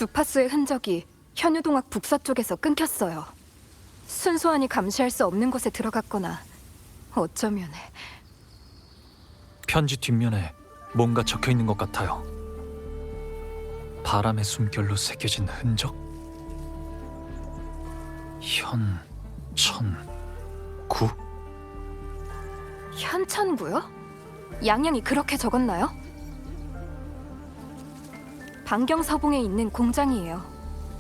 주파수의 흔적이 현유동학 북서쪽에서 끊겼어요. 순소한이 감시할 수 없는 곳에 들어갔거나 어쩌면 편지 뒷면에 뭔가 적혀 있는 것 같아요. 바람의 숨결로 새겨진 흔적? 현천구? 현천구요? 양양이 그렇게 적었나요? 방경서봉에 있는 공장이에요.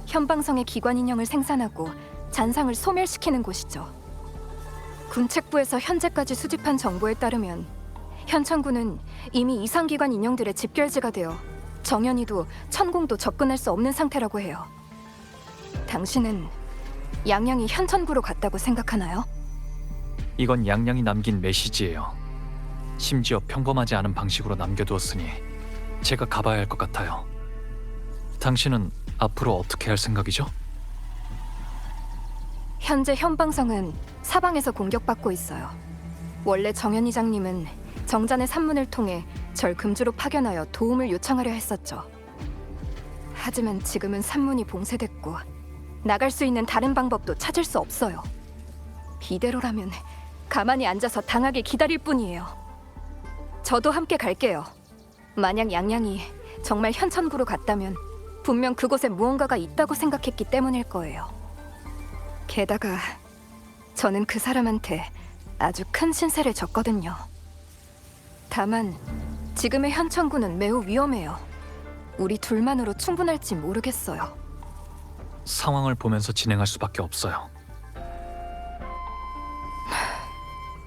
현방성의 기관 인형을 생산하고 잔상을 소멸시키는 곳이죠. 군책부에서 현재까지 수집한 정보에 따르면 현천구는 이미 이상기관 인형들의 집결지가 되어 정연이도 천공도 접근할 수 없는 상태라고 해요. 당신은 양양이 현천구로 갔다고 생각하나요? 이건 양양이 남긴 메시지예요. 심지어 평범하지 않은 방식으로 남겨두었으니 제가 가봐야 할 것 같아요. 당신은 앞으로 어떻게 할 생각이죠? 현재 현방성은 사방에서 공격받고 있어요. 원래 정연 이장님은 정잔의 산문을 통해 절 금주로 파견하여 도움을 요청하려 했었죠. 하지만 지금은 산문이 봉쇄됐고 나갈 수 있는 다른 방법도 찾을 수 없어요. 이대로라면 가만히 앉아서 당하게 기다릴 뿐이에요. 저도 함께 갈게요. 만약 양양이 정말 현천구로 갔다면 분명 그곳에 무언가가 있다고 생각했기 때문일 거예요. 게다가 저는 그 사람한테 아주 큰 신세를 졌거든요. 다만 지금의 현천구는 매우 위험해요. 우리 둘만으로 충분할지 모르겠어요. 상황을 보면서 진행할 수밖에 없어요.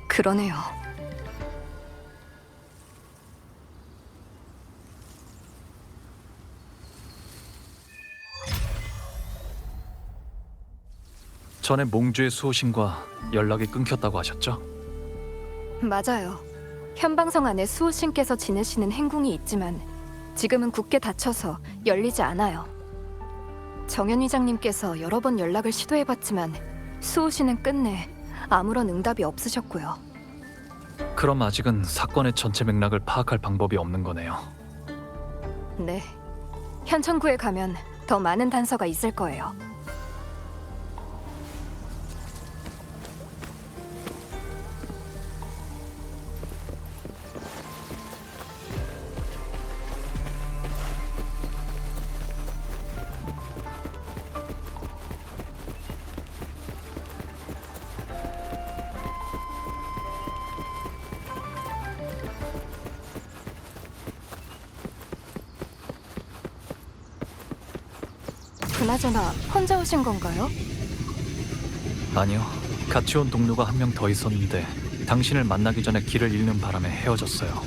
그러네요. 전에 몽주의 수호신과 연락이 끊겼다고 하셨죠? 맞아요. 현방성 안에 수호신께서 지내시는 행궁이 있지만 지금은 굳게 닫혀서 열리지 않아요. 정연 위장님께서 여러 번 연락을 시도해봤지만 수호신은 끝내 아무런 응답이 없으셨고요. 그럼 아직은 사건의 전체 맥락을 파악할 방법이 없는 거네요. 네. 현천구에 가면 더 많은 단서가 있을 거예요. 그나저나 혼자 오신 건가요? 아니요. 같이 온 동료가 한 명 더 있었는데 당신을 만나기 전에 길을 잃는 바람에 헤어졌어요.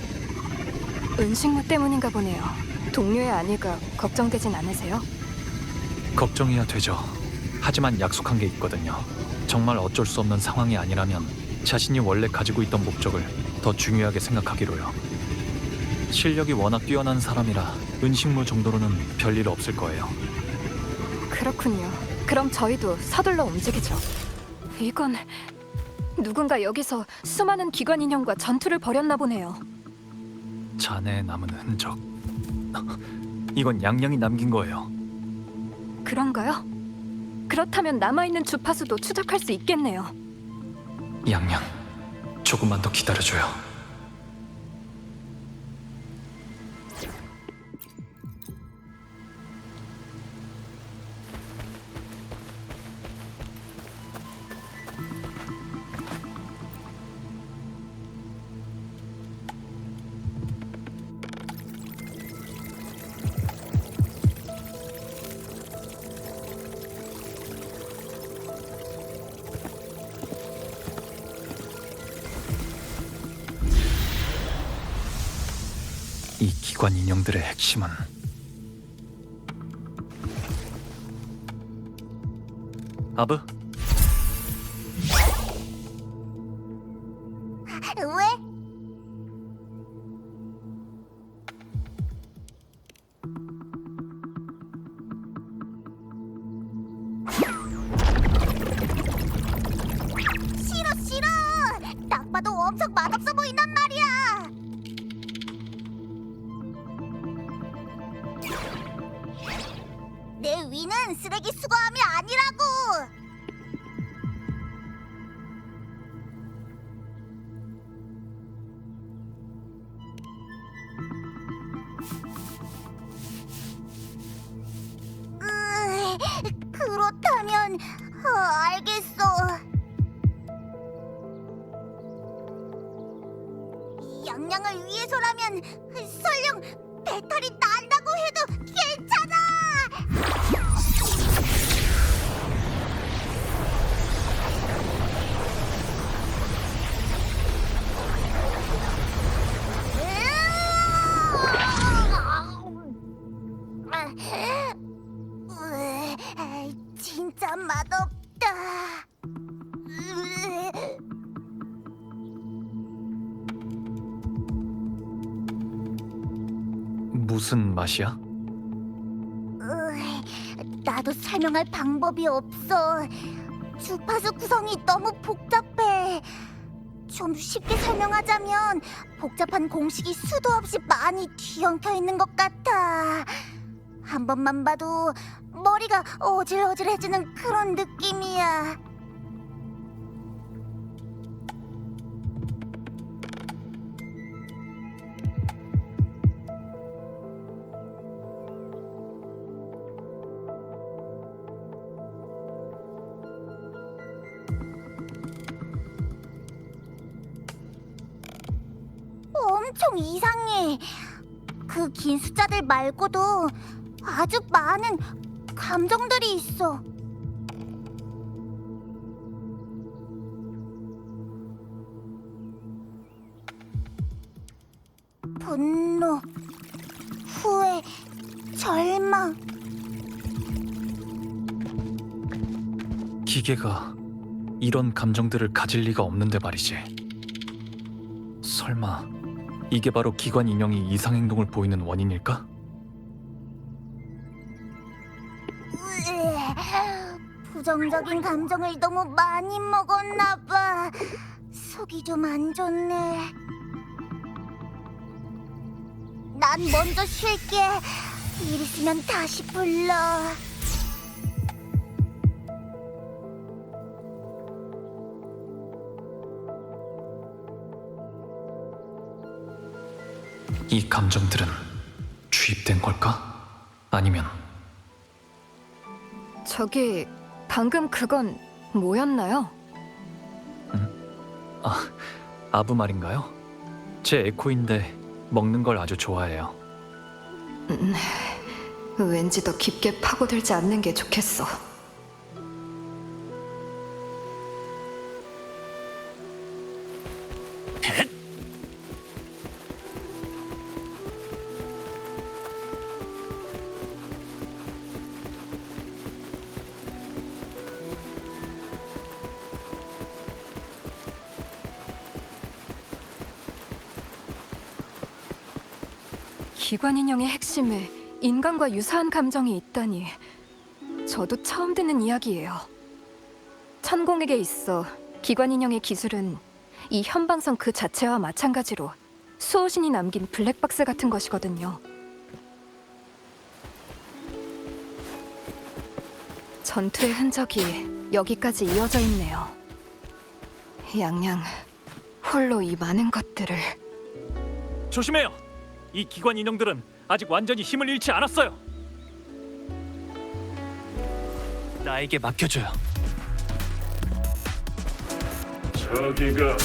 은식무 때문인가 보네요. 동료의 아내가 걱정되진 않으세요? 걱정이야 되죠. 하지만 약속한 게 있거든요. 정말 어쩔 수 없는 상황이 아니라면 자신이 원래 가지고 있던 목적을 더 중요하게 생각하기로요. 실력이 워낙 뛰어난 사람이라 은식무 정도로는 별일 없을 거예요. 그렇군요. 그럼 저희도 서둘러 움직이죠. 이건 누군가 여기서 수많은 기관 인형과 전투를 벌였나 보네요. 잔해에 남은 흔적. 이건 양양이 남긴 거예요. 그런가요? 그렇다면 남아있는 주파수도 추적할 수 있겠네요. 양양, 조금만 더 기다려줘요. 이 기관 인형들의 핵심은 아브? 왜? 싫어 싫어. 딱 봐도 엄청 맛없어 보인단 말이야. 쓰레기 수거함이 아니라고. 그렇다면 알겠어. 양양을 위해서라면 설령 배탈이 난다고 해도 괜찮아. 진짜 맛없다. 무슨 맛이야? 나도 설명할 방법이 없어. 주파수 구성이 너무 복잡해. 좀 쉽게 설명하자면 복잡한 공식이 수도 없이 많이 뒤엉켜 있는 것 같아. 한 번만 봐도 머리가 어질어질해지는 그런 느낌이야. 엄청 이상해. 그 긴 숫자들 말고도 아주 많은 감정들이 있어. 분노, 후회, 절망. 기계가 이런 감정들을 가질 리가 없는데 말이지. 설마 이게 바로 기관 인형이 이상 행동을 보이는 원인일까? 부정적인 감정을 너무 많이 먹었나 봐. 속이 좀 안 좋네. 난 먼저 쉴게. 일 있으면 다시 불러. 이 감정들은 주입된 걸까? 아니면 저기 방금 그건 뭐였나요? 아부 말인가요? 제 에코인데 먹는 걸 아주 좋아해요. 왠지 더 깊게 파고들지 않는 게 좋겠어. 기관 인형의 핵심에 인간과 유사한 감정이 있다니 저도 처음 듣는 이야기예요. 천공에게 있어 기관 인형의 기술은 이 현방성 그 자체와 마찬가지로 수호신이 남긴 블랙박스 같은 것이거든요. 전투의 흔적이 여기까지 이어져 있네요. 양양 홀로 이 많은 것들을. 조심해요. 이 기관 인형들은 아직 완전히 힘을 잃지 않았어요. 나에게 맡겨줘요. 저기가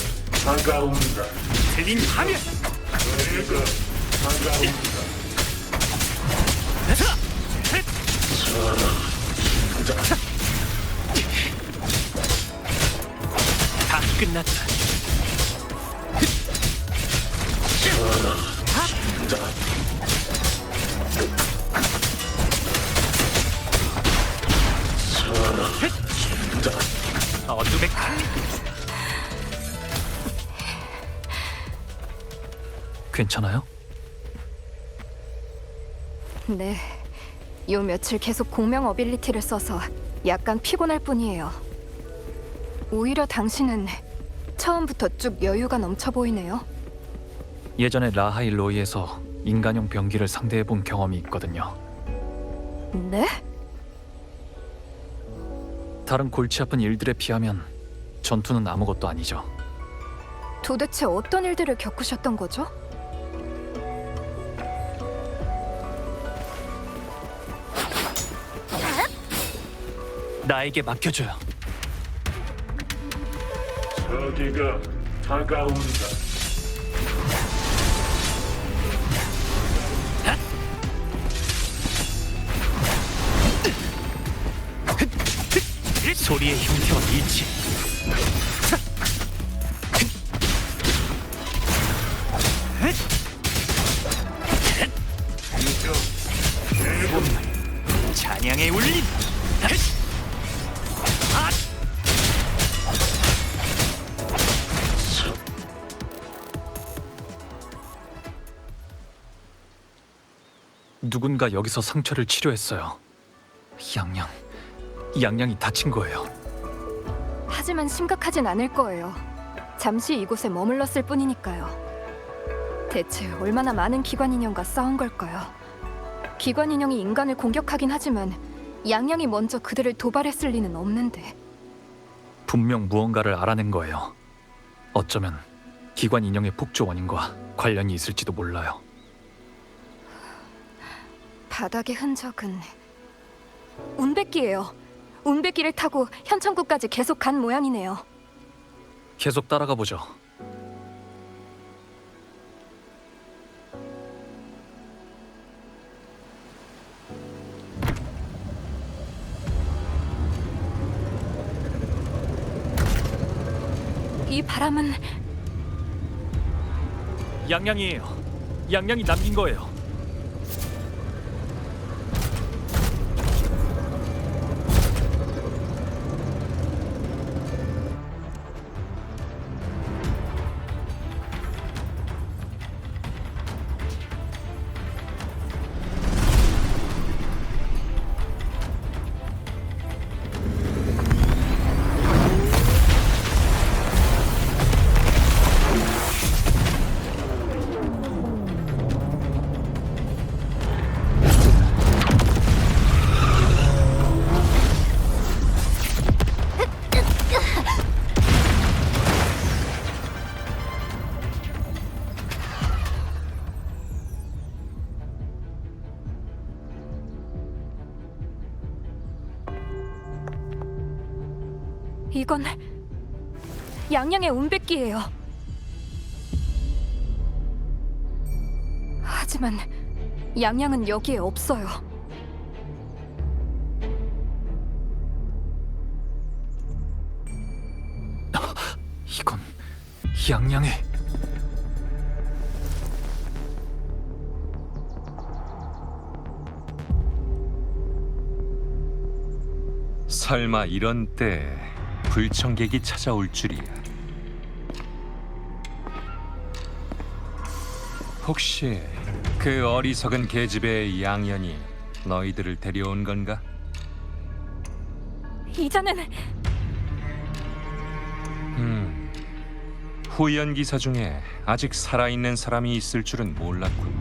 다가온다. 셀린 하면 저기가 다가온다. 다 끝났다. 어둠의 괜찮아요? 네, 요 며칠 계속 공명 어빌리티를 써서 약간 피곤할 뿐이에요. 오히려 당신은 처음부터 쭉 여유가 넘쳐 보이네요. 예전에 라하일로이에서 인간형 병기를 상대해본 경험이 있거든요. 네? 다른 골치 아픈 일들에 비하면 전투는 아무것도 아니죠. 도대체 어떤 일들을 겪으셨던 거죠? 나에게 맡겨줘요. 저기가 다가온다. 소리에 힘겨운 이치. 찬양의 울림. 누군가 여기서 상처를 치료했어요. 양양이 다친 거예요. 하지만 심각하진 않을 거예요. 잠시 이곳에 머물렀을 뿐이니까요. 대체 얼마나 많은 기관 인형과 싸운 걸까요? 기관 인형이 인간을 공격하긴 하지만 양양이 먼저 그들을 도발했을 리는 없는데. 분명 무언가를 알아낸 거예요. 어쩌면 기관 인형의 폭주 원인과 관련이 있을지도 몰라요. 바닥의 흔적은 운백기예요. 운백기를 타고 현천구까지 계속 간 모양이네요. 계속 따라가 보죠. 이 바람은 양양이에요. 양양이 남긴 거예요. 이건 양양의 운백기예요. 하지만 양양은 여기에 없어요. 이건 양양의... 설마 이런 때 불청객이 찾아올 줄이야. 혹시 그 어리석은 계집애의 양연이 너희들을 데려온 건가? 이자는 후연 기사 중에 아직 살아있는 사람이 있을 줄은 몰랐군.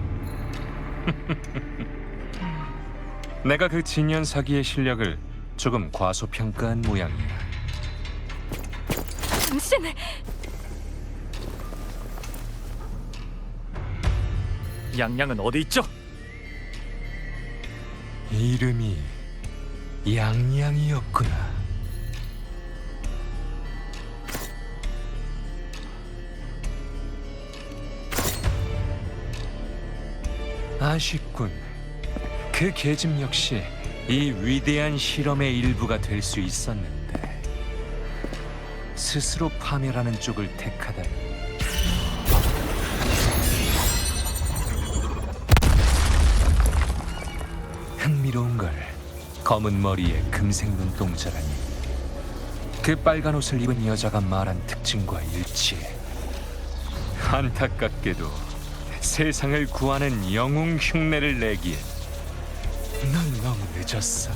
내가 그 진연 사기의 실력을 조금 과소평가한 모양이야. 당신 양양은 어디 있죠? 이름이 양양이었구나. 아쉽군. 그 계집 역시 이 위대한 실험의 일부가 될 수 있었는데 스스로 파멸하는 쪽을 택하다니. 흥미로운 걸. 검은 머리에 금색 눈동자라니. 그 빨간 옷을 입은 여자가 말한 특징과 일치해. 안타깝게도 세상을 구하는 영웅 흉내를 내기엔 넌 너무 늦었어.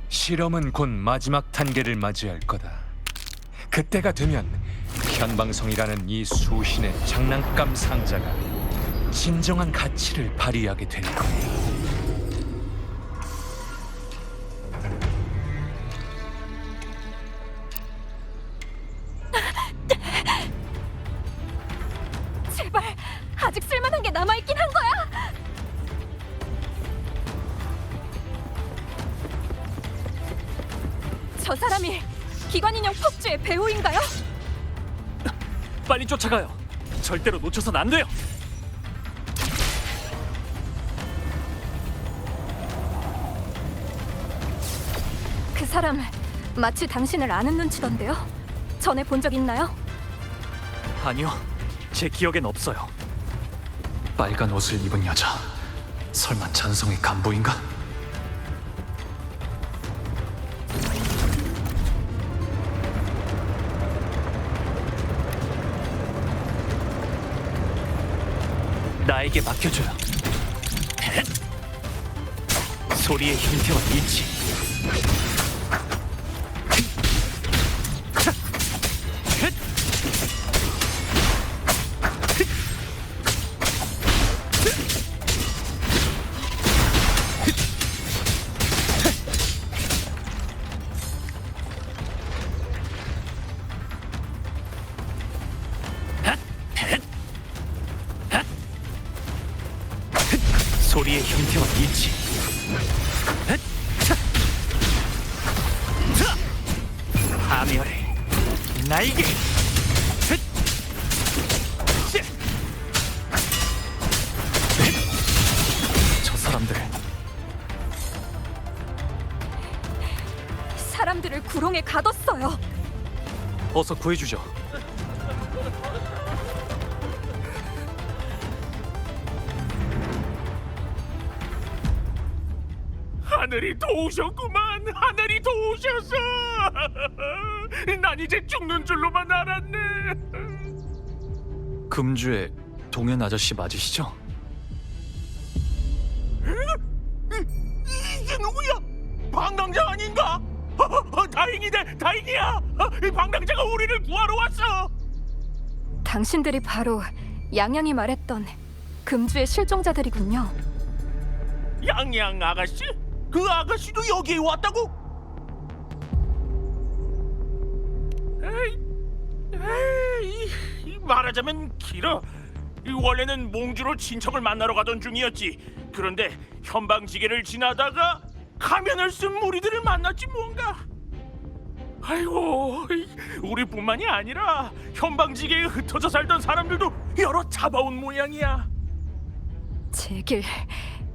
실험은 곧 마지막 단계를 맞이할 거다. 그때가 되면 현방성이라는 이 수신의 장난감 상자가 진정한 가치를 발휘하게 될 거예요. 제발 아직 쓸만한 게 남아있긴 한 거야. 저 사람이 기관인형 폭주의 배우인가요? 빨리 쫓아가요. 절대로 놓쳐선 안 돼요. 그 사람 마치 당신을 아는 눈치던데요? 전에 본 적 있나요? 아니요, 제 기억엔 없어요. 빨간 옷을 입은 여자, 설마 잔성의 간부인가? 나에게 맡겨줘요. 소리의 형태와 일치. 소리의 형태와 일치. 파멸의 날개. 저 사람들을 구렁에 가뒀어요. 어서 구해주죠. 하늘이 도우셨구만. 하늘이 도우셨어. 난 이제 죽는 줄로만 알았네. 금주의 동현 아저씨 맞으시죠? 이게 누구야? 방랑자 아닌가? 다행이다, 다행이야. 이 방랑자가 우리를 구하러 왔어. 당신들이 바로 양양이 말했던 금주의 실종자들이군요. 양양 아가씨? 그 아가씨도 여기에 왔다고? 말하자면 길어. 원래는 몽주로 친척을 만나러 가던 중이었지. 그런데 현방지게를 지나다가 가면을 쓴 무리들을 만났지 뭔가. 아이고, 우리뿐만이 아니라 현방지게에 흩어져 살던 사람들도 여러 잡아온 모양이야. 제길,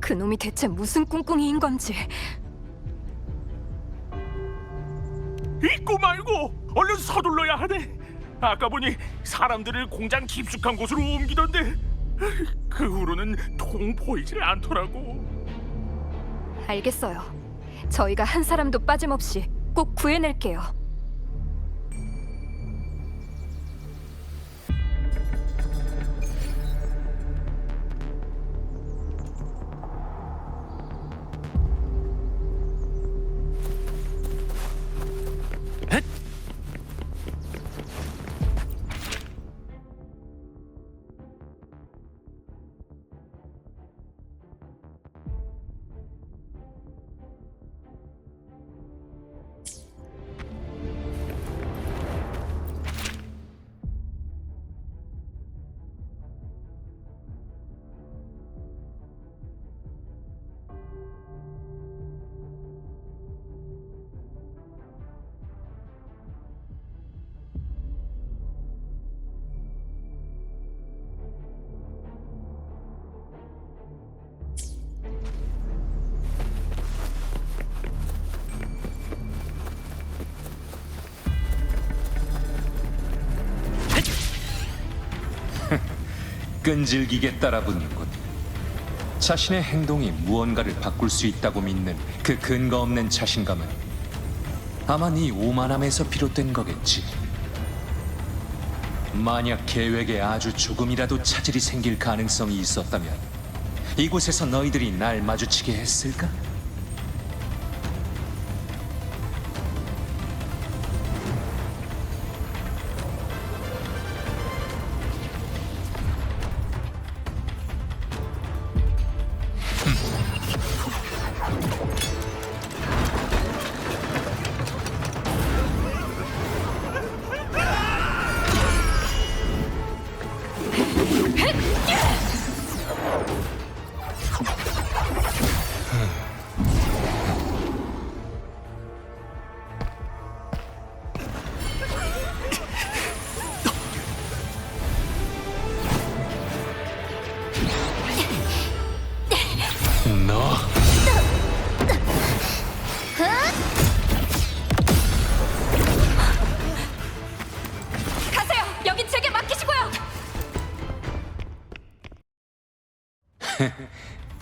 그놈이 대체 무슨 꿍꿍이인 건지. 잊고 말고 얼른 서둘러야 하네. 아까 보니 사람들을 공장 깊숙한 곳으로 옮기던데 그 후로는 통 보이질 않더라고. 알겠어요. 저희가 한 사람도 빠짐없이 꼭 구해낼게요. 끈질기게 따라붙는군. 자신의 행동이 무언가를 바꿀 수 있다고 믿는 그 근거 없는 자신감은 아마 네 오만함에서 비롯된 거겠지. 만약 계획에 아주 조금이라도 차질이 생길 가능성이 있었다면 이곳에서 너희들이 날 마주치게 했을까?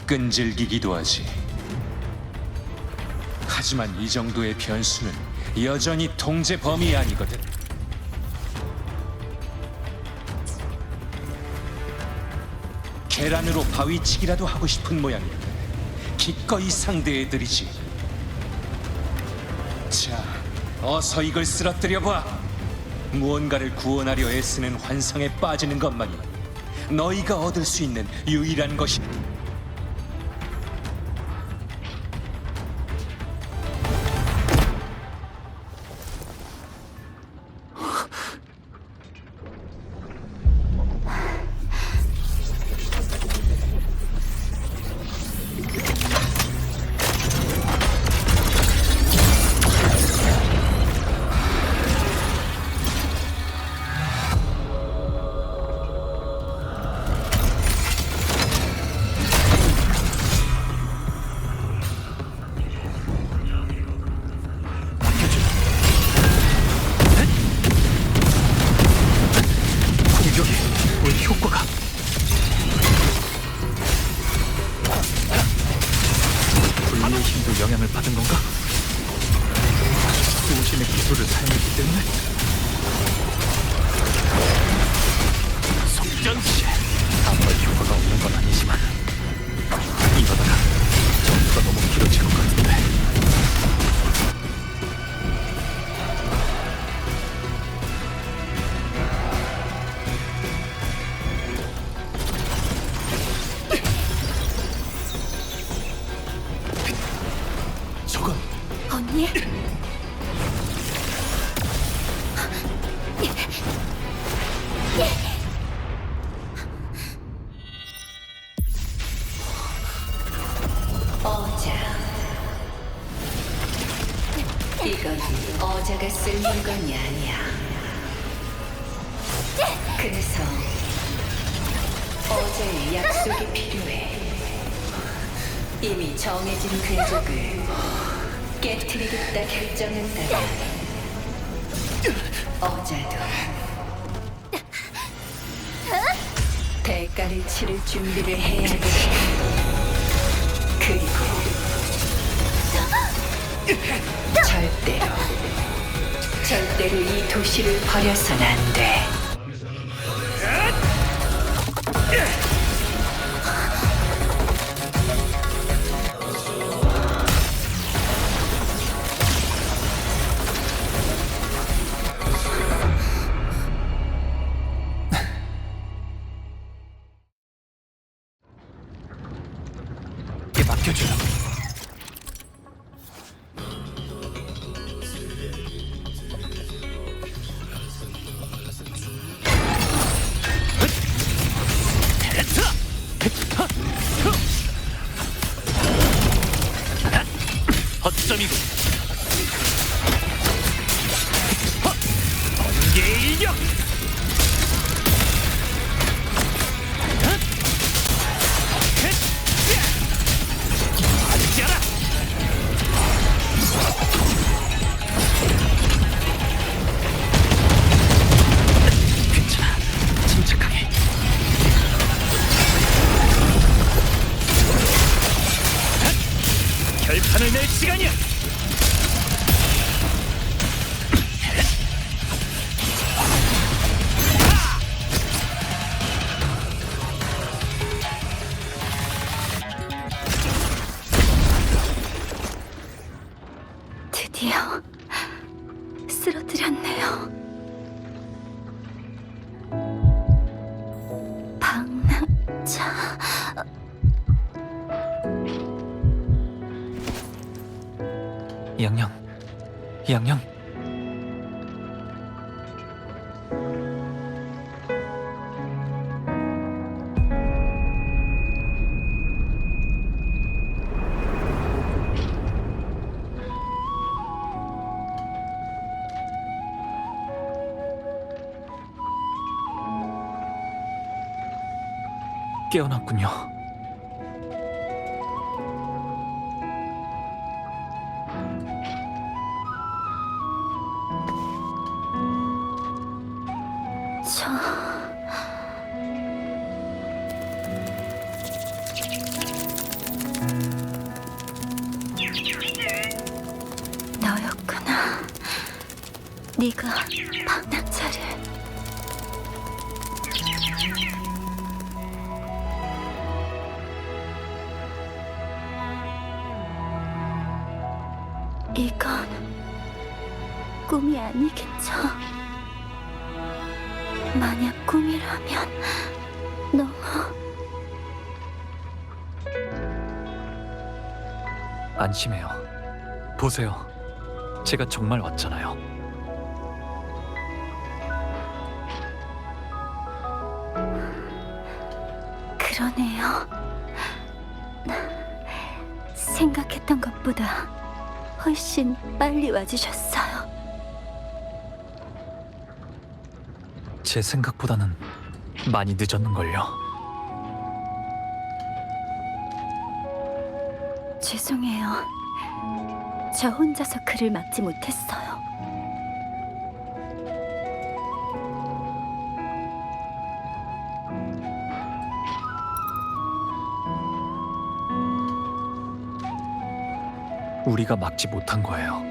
끈질기기도 하지. 하지만 이 정도의 변수는 여전히 통제 범위 아니거든. 계란으로 바위치기라도 하고 싶은 모양이야. 기꺼이 상대해드리지. 자, 어서 이걸 쓰러뜨려봐. 무언가를 구원하려 애쓰는 환상에 빠지는 것만이 너희가 얻을 수 있는 유일한 것이. 공격이 왜 효과가? 불리의 힘도 영향을 받은 건가? 수호신의 기술을 사용했기 때문에? 속전시 아무런 효과가 없는 건 아니지만 이러다가 전투가 너무 길어질 것 같은데. 저건 언니? 어자. 이건 어자가 쓸 물건이 아니야. 그래서 어자의 약속이 필요해. 이미 정해진 궤적을 깨트리겠다 결정했다면 어자도 대가를 치를 준비를 해야 돼. 그리고 절대로 이 도시를 버려선 안 돼. 이게 맡겨줘. 허점이고 번개의 일격. 앉아라. 괜찮아. 침착하게. 결판을 낼 시간이야. 드디어 쓰러뜨렸네요. 방랑자. 양양, 양양. 깨어났군요. 네가 방랑자를 이건 꿈이 아니겠죠? 만약 꿈이라면 너무 안심해요. 보세요. 제가 정말 왔잖아요. 그러네요. 생각했던 것보다 훨씬 빨리 와주셨어요. 제 생각보다는 많이 늦었는걸요. 죄송해요. 저 혼자서 그를 막지 못했어요. 우리가 막지 못한 거예요.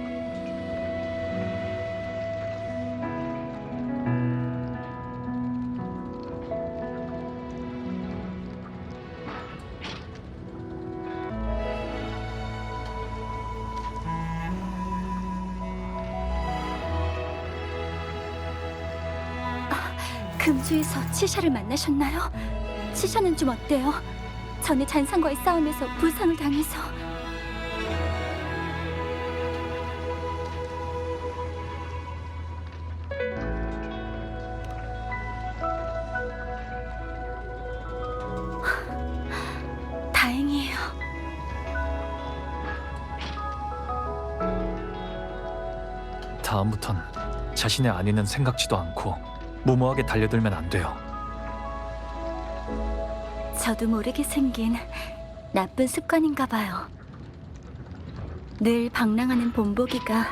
금주에서 치샤를 만나셨나요? 치샤는 좀 어때요? 전에 잔상과의 싸움에서 부상을 당해서. 다행이에요. 다음부턴 자신의 안위는 생각지도 않고 무모하게 달려들면 안 돼요. 저도 모르게 생긴 나쁜 습관인가 봐요. 늘 방랑하는 본보기가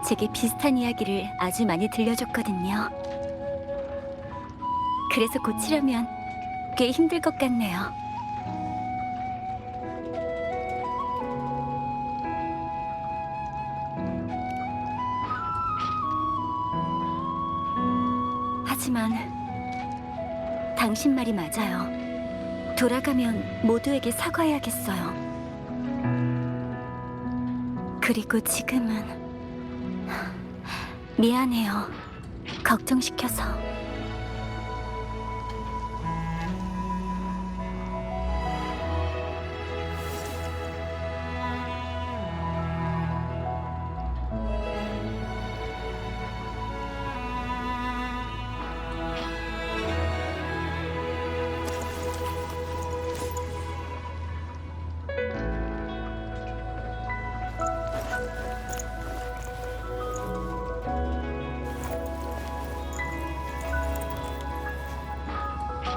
제게 비슷한 이야기를 아주 많이 들려줬거든요. 그래서 고치려면 꽤 힘들 것 같네요. 하지만 당신 말이 맞아요. 돌아가면 모두에게 사과해야겠어요. 그리고 지금은 미안해요. 걱정시켜서.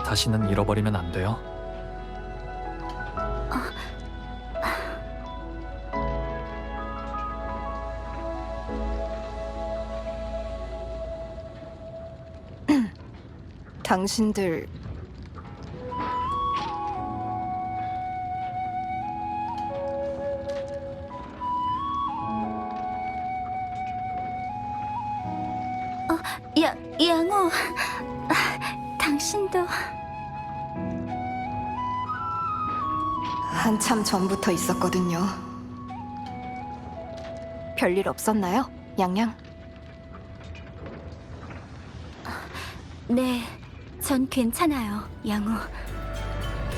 다시는 잃어버리면 안 돼요. 당신들 양호. 당신도 한참 전부터 있었거든요. 별일 없었나요, 양양? 네, 전 괜찮아요, 양호.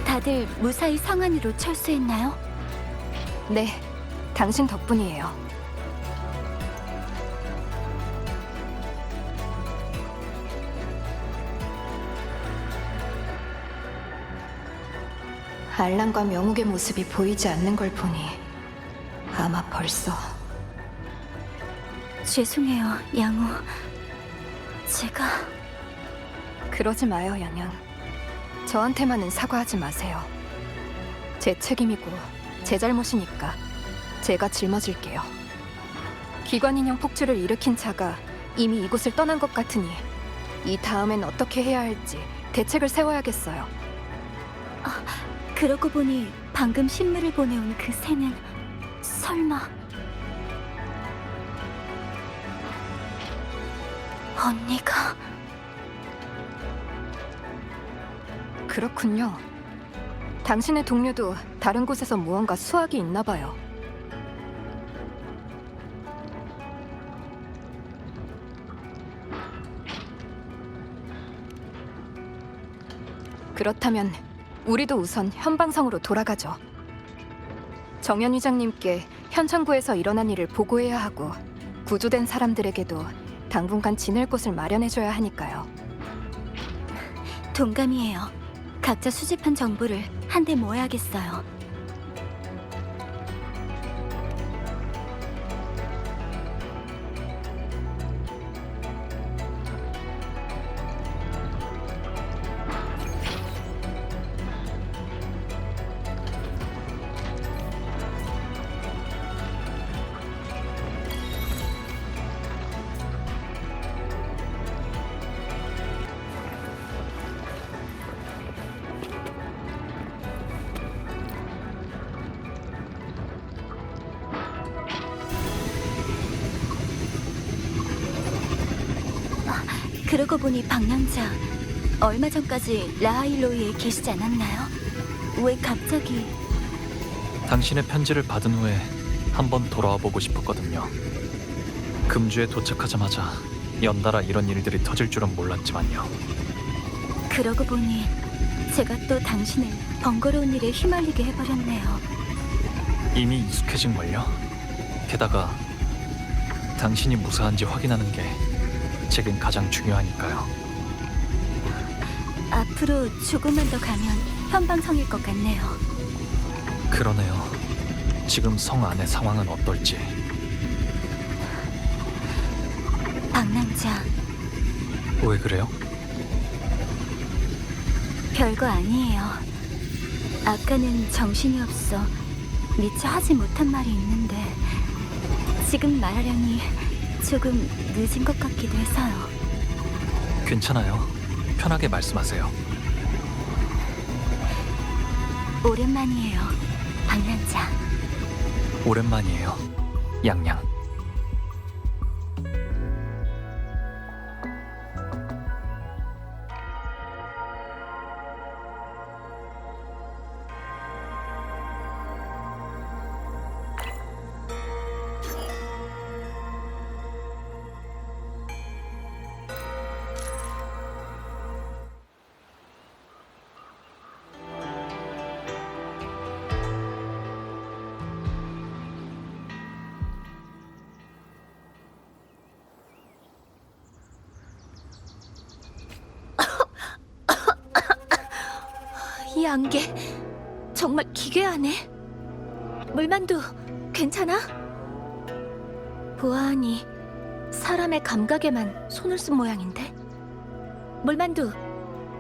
다들 무사히 성안으로 철수했나요? 네, 당신 덕분이에요. 알란과 명욱의 모습이 보이지 않는 걸 보니 아마 벌써... 죄송해요, 양호. 제가... 그러지 마요, 양양. 저한테만은 사과하지 마세요. 제 책임이고 제 잘못이니까 제가 짊어질게요. 기관 인형 폭주를 일으킨 자가 이미 이곳을 떠난 것 같으니 이 다음엔 어떻게 해야 할지 대책을 세워야겠어요. 그러고 보니 방금 신문을 보내온 그 새는 설마... 언니가... 그렇군요. 당신의 동료도 다른 곳에서 무언가 수확이 있나 봐요. 그렇다면 우리도 우선 현방성으로 돌아가죠. 정연 위장님께 현창구에서 일어난 일을 보고해야 하고 구조된 사람들에게도 당분간 지낼 곳을 마련해줘야 하니까요. 동감이에요. 각자 수집한 정보를 한데 모아야겠어요. 그러고 보니 방랑자 얼마 전까지 라하일로이에 계시지 않았나요? 왜 갑자기... 당신의 편지를 받은 후에 한번 돌아와 보고 싶었거든요. 금주에 도착하자마자 연달아 이런 일들이 터질 줄은 몰랐지만요. 그러고 보니 제가 또 당신을 번거로운 일에 휘말리게 해버렸네요. 이미 익숙해진걸요? 게다가 당신이 무사한지 확인하는 게 제겐 가장 중요하니까요. 앞으로 조금만 더 가면 현방성일 것 같네요. 그러네요. 지금 성 안의 상황은 어떨지. 방랑자, 왜 그래요? 별거 아니에요. 아까는 정신이 없어 미처 하지 못한 말이 있는데 지금 말하려니 조금 늦은 것 같기도 해서요. 괜찮아요. 편하게 말씀하세요. 오랜만이에요, 방랑자. 오랜만이에요. 양양. 이 안개 정말 기괴하네. 물만두 괜찮아? 보아하니 사람의 감각에만 손을 쓴 모양인데. 물만두,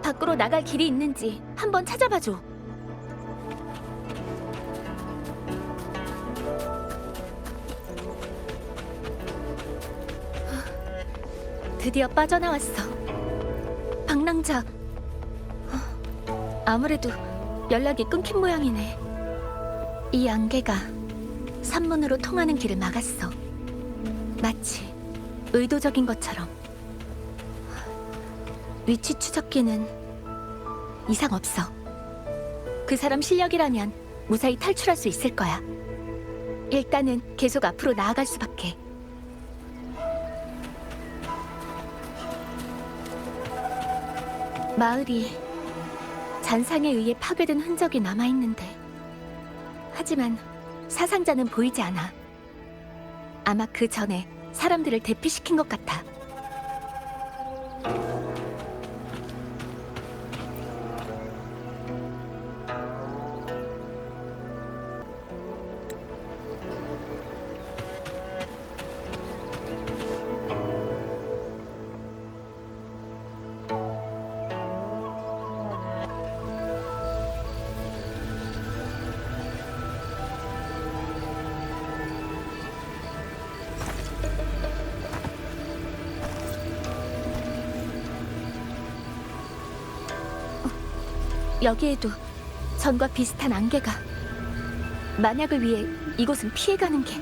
밖으로 나갈 길이 있는지 한번 찾아봐줘. 드디어 빠져나왔어. 방랑자, 아무래도 연락이 끊긴 모양이네. 이 안개가 산문으로 통하는 길을 막았어. 마치 의도적인 것처럼. 위치 추적기는 이상 없어. 그 사람 실력이라면 무사히 탈출할 수 있을 거야. 일단은 계속 앞으로 나아갈 수밖에. 마을이 잔상에 의해 파괴된 흔적이 남아있는데, 하지만 사상자는 보이지 않아. 아마 그 전에 사람들을 대피시킨 것 같아. 여기에도 전과 비슷한 안개가. 만약을 위해 이곳은 피해가는 게.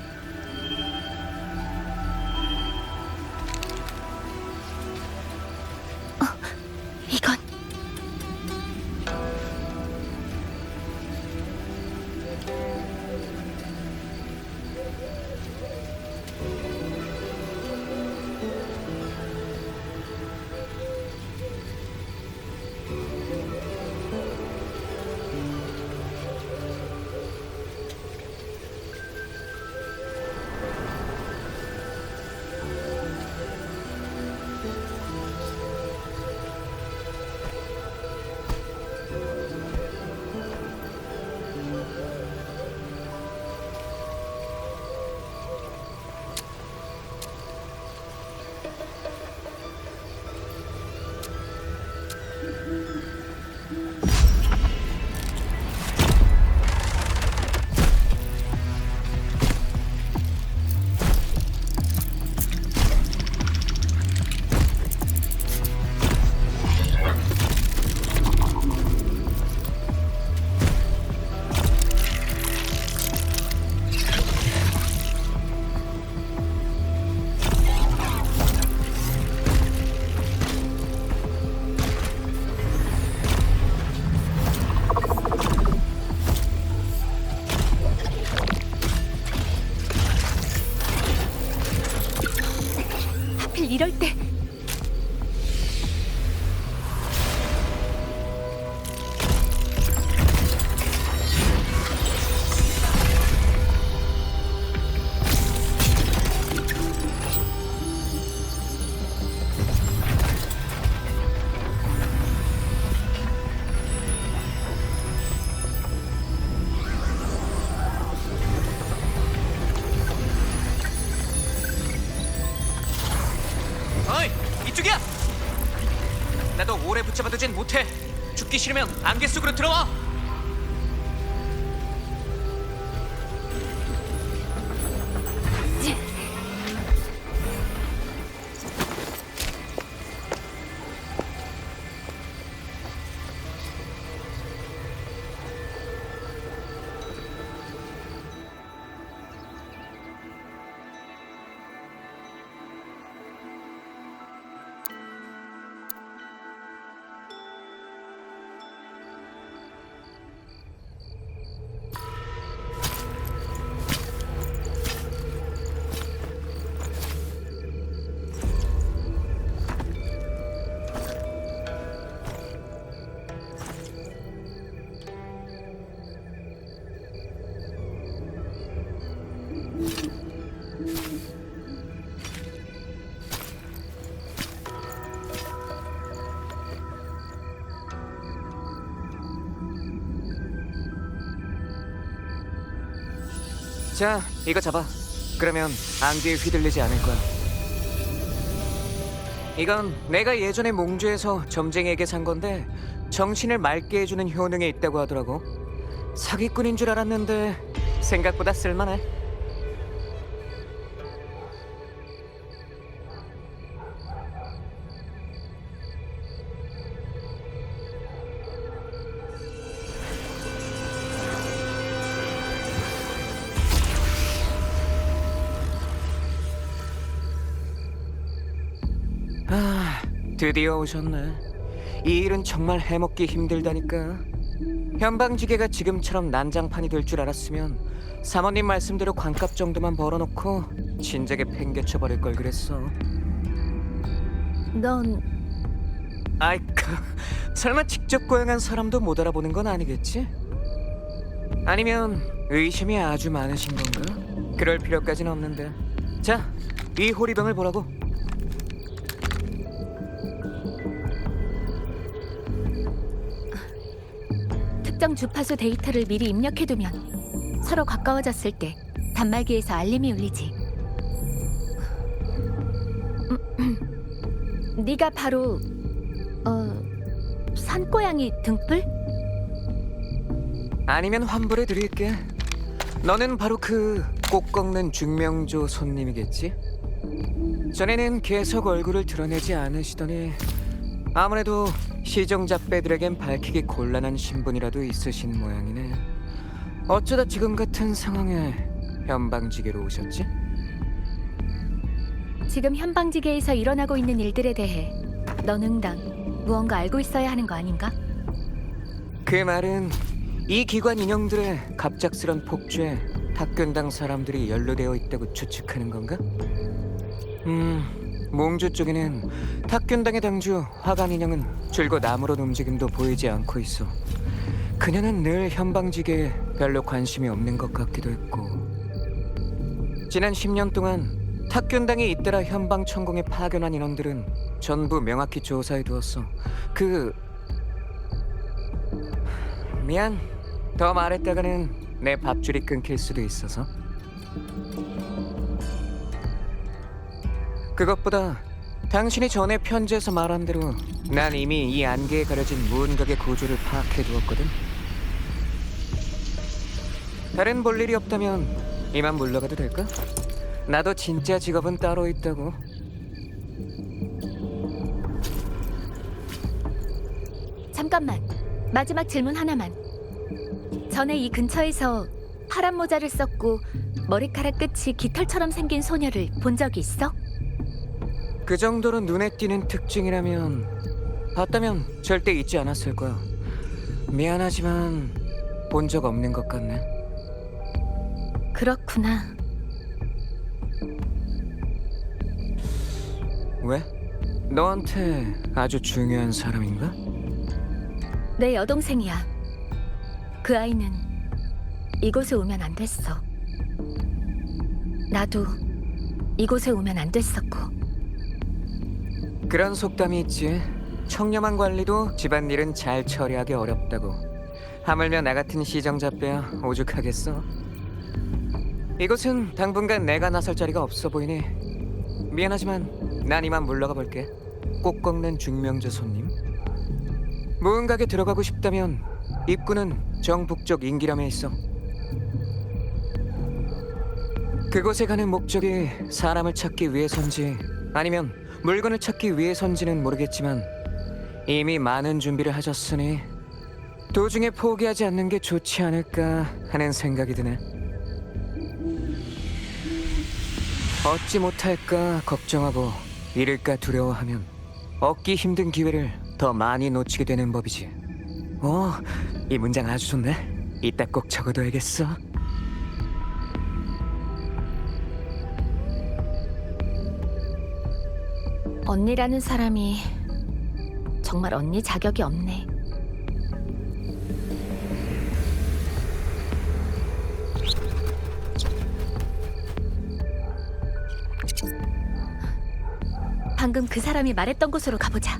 하필 이럴 때. 어이, 이쪽이야! 나도 오래 붙잡아두진 못해. 죽기 싫으면 안개 속으로 들어와. 자, 이거 잡아. 그러면 안개에 휘둘리지 않을 거야. 이건 내가 예전에 몽주에서 점쟁이에게 산 건데 정신을 맑게 해주는 효능이 있다고 하더라고. 사기꾼인 줄 알았는데 생각보다 쓸만해. 아, 드디어 오셨네. 이 일은 정말 해먹기 힘들다니까. 현방지게가 지금처럼 난장판이 될 줄 알았으면 사모님 말씀대로 관값 정도만 벌어놓고 진작에 팽개쳐 버릴 걸 그랬어. 넌 아이쿠, 설마 직접 고용한 사람도 못 알아보는 건 아니겠지? 아니면 의심이 아주 많으신 건가? 그럴 필요까지는 없는데. 자, 이 호리병을 보라고. 특정 주파수 데이터를 미리 입력해두면 서로 가까워졌을 때 단말기에서 알림이 울리지. 네가 바로 산고양이 등불? 아니면 환불해 드릴게. 너는 바로 그 꼭 꺾는 중명조 손님이겠지? 전에는 계속 얼굴을 드러내지 않으시더니 아무래도 시정잡배들에겐 밝히기 곤란한 신분이라도 있으신 모양이네. 어쩌다 지금 같은 상황에 현방지게로 오셨지? 지금 현방지계에서 일어나고 있는 일들에 대해 넌 응당 무언가 알고 있어야 하는 거 아닌가? 그 말은 이 기관 인형들의 갑작스런 폭주에 탁균당 사람들이 연루되어 있다고 추측하는 건가? 몽주 쪽에는 탁균당의 당주 화관 인형은 줄곧 아무런 움직임도 보이지 않고 있어. 그녀는 늘 현방지계에 별로 관심이 없는 것 같기도 했고, 지난 10년 동안 탁균당이 잇따라 현방 천공에 파견한 인원들은 전부 명확히 조사해두었어. 미안, 더 말했다가는 내 밥줄이 끊길 수도 있어서. 그것보다 당신이 전에 편지에서 말한 대로 난 이미 이 안개에 가려진 무언각의 구조를 파악해두었거든. 다른 볼 일이 없다면 이만 물러가도 될까? 나도 진짜 직업은 따로 있다고. 잠깐만. 마지막 질문 하나만. 전에 이 근처에서 파란 모자를 썼고 머리카락 끝이 깃털처럼 생긴 소녀를 본 적이 있어? 그 정도로 눈에 띄는 특징이라면 봤다면 절대 잊지 않았을 거야. 미안하지만 본 적 없는 것 같네. 그렇구나. 왜? 너한테 아주 중요한 사람인가? 내 여동생이야. 그 아이는 이곳에 오면 안 됐어. 나도 이곳에 오면 안 됐었고. 그런 속담이 있지. 청렴한 관리도 집안일은 잘 처리하기 어렵다고. 하물며 나 같은 시정잡배야 오죽하겠어. 이곳은 당분간 내가 나설 자리가 없어 보이네. 미안하지만 난 이만 물러가 볼게. 꼭 꺾는 중명제 손님. 무언가에 들어가고 싶다면 입구는 정북쪽 인기람에 있어. 그곳에 가는 목적이 사람을 찾기 위해서인지 아니면 물건을 찾기 위해서인지는 모르겠지만 이미 많은 준비를 하셨으니 도중에 포기하지 않는 게 좋지 않을까 하는 생각이 드네. 얻지 못할까 걱정하고 잃을까 두려워하면 얻기 힘든 기회를 더 많이 놓치게 되는 법이지. 이 문장 아주 좋네. 이따 꼭 적어둬야겠어. 언니라는 사람이 정말 언니 자격이 없네. 방금 그 사람이 말했던 곳으로 가보자.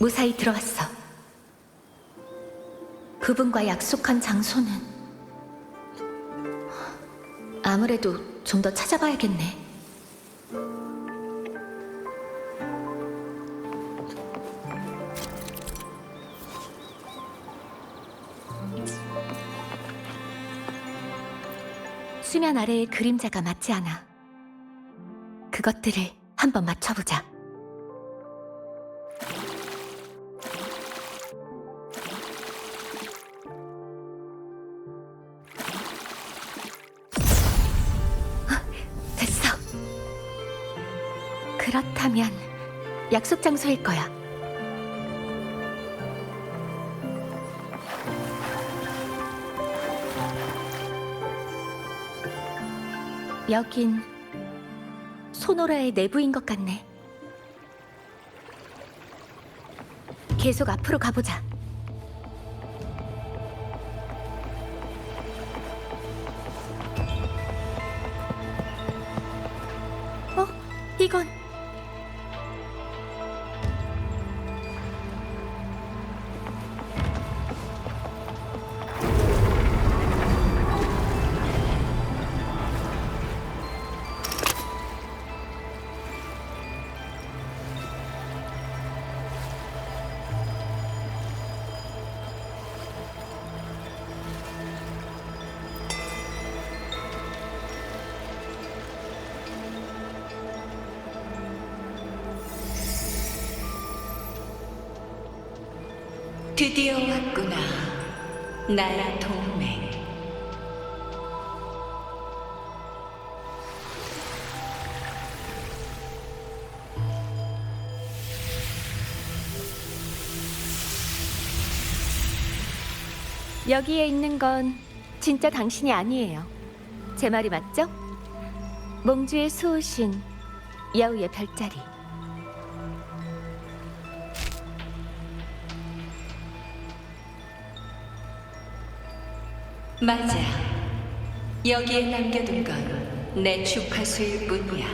무사히 들어왔어. 그분과 약속한 장소는 아무래도 좀 더 찾아봐야겠네. 수면 아래의 그림자가 맞지 않아. 그것들을 한번 맞춰보자. 됐어. 그렇다면 약속 장소일 거야. 여긴 소노라의 내부인 것 같네. 계속 앞으로 가보자. 이건 드디어 왔구나, 나의 동맹. 여기에 있는 건 진짜 당신이 아니에요. 제 말이 맞죠? 몽주의 수호신 여우의 별자리. 맞아. 여기에 남겨둔 건 내 주파수일 뿐이야.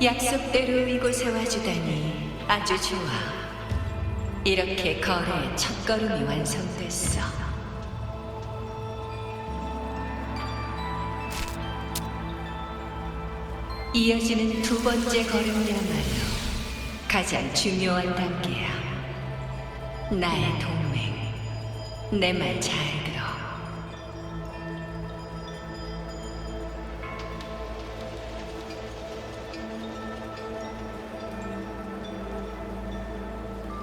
약속대로 이곳에 와주다니 아주 좋아. 이렇게 거래의 첫걸음이 완성됐어. 이어지는 두 번째 걸음이야말로 가장 중요한 단계야. 나의 동맹, 내 말 잘 들어.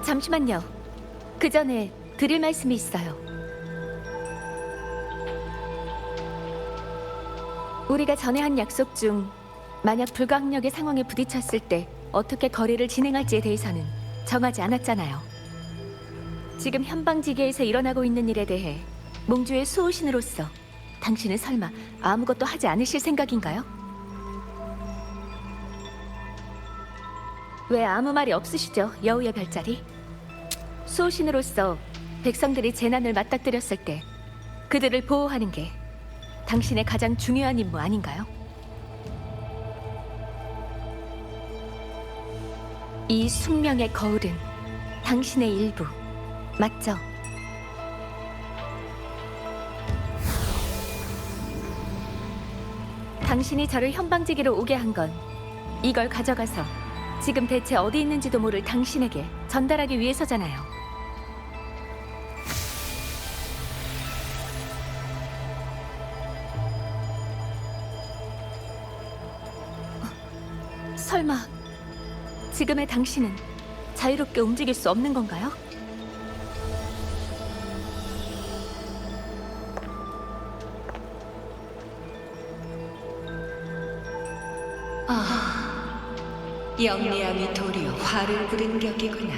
잠시만요. 그 전에 드릴 말씀이 있어요. 우리가 전에 한 약속 중 만약 불가항력의 상황에 부딪혔을 때 어떻게 거래를 진행할지에 대해서는 정하지 않았잖아요. 지금 현방지계에서 일어나고 있는 일에 대해 몽주의 수호신으로서 당신은 설마 아무것도 하지 않으실 생각인가요? 왜 아무 말이 없으시죠, 여우의 별자리? 수호신으로서 백성들이 재난을 맞닥뜨렸을 때 그들을 보호하는 게 당신의 가장 중요한 임무 아닌가요? 이 숙명의 거울은 당신의 일부, 맞죠? 당신이 저를 현방지기로 오게 한 건 이걸 가져가서 지금 대체 어디 있는지도 모를 당신에게 전달하기 위해서잖아요. 설마 지금의 당신은 자유롭게 움직일 수 없는 건가요? 영리함이 도리어 화를 부른 격이구나.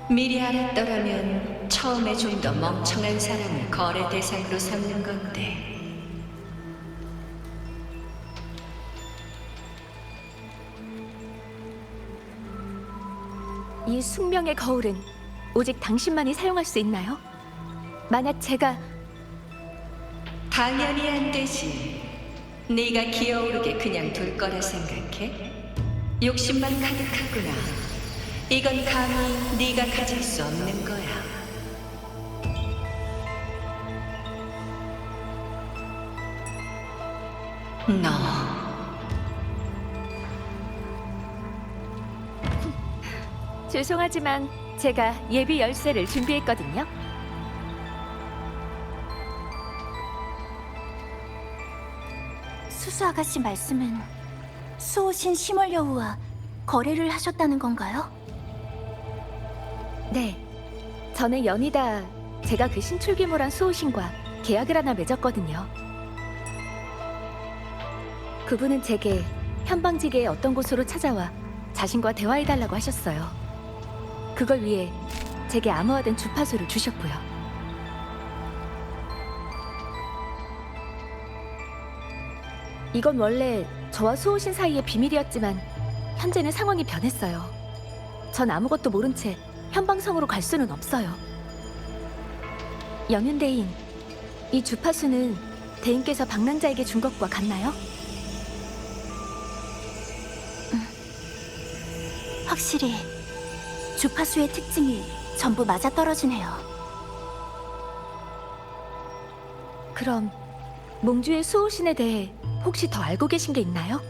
미리 알았더라면 처음에 좀 더 멍청한 사람을 거래 대상으로 삼는 건데. 이 숙명의 거울은 오직 당신만이 사용할 수 있나요? 만약 제가 당연히 안 되지. 네가 기어오르게 그냥 둘 거라 생각해? 욕심만 가득하구나. 이건 감히 네가 가질 수 없는 거야. 너 죄송하지만 제가 예비 열쇠를 준비했거든요. 수수 아가씨 말씀은 수호신 심월여우와 거래를 하셨다는 건가요? 네, 저는 연이다 제가 그 신출귀몰한 수호신과 계약을 하나 맺었거든요. 그분은 제게 현방지계의 어떤 곳으로 찾아와 자신과 대화해달라고 하셨어요. 그걸 위해 제게 암호화된 주파수를 주셨고요. 이건 원래 저와 수호신 사이의 비밀이었지만 현재는 상황이 변했어요. 전 아무것도 모른 채 현방성으로 갈 수는 없어요. 연윤대인, 이 주파수는 대인께서 방랑자에게 준 것과 같나요? 확실히 주파수의 특징이 전부 맞아떨어지네요. 그럼 몽주의 수호신에 대해 혹시 더 알고 계신 게 있나요?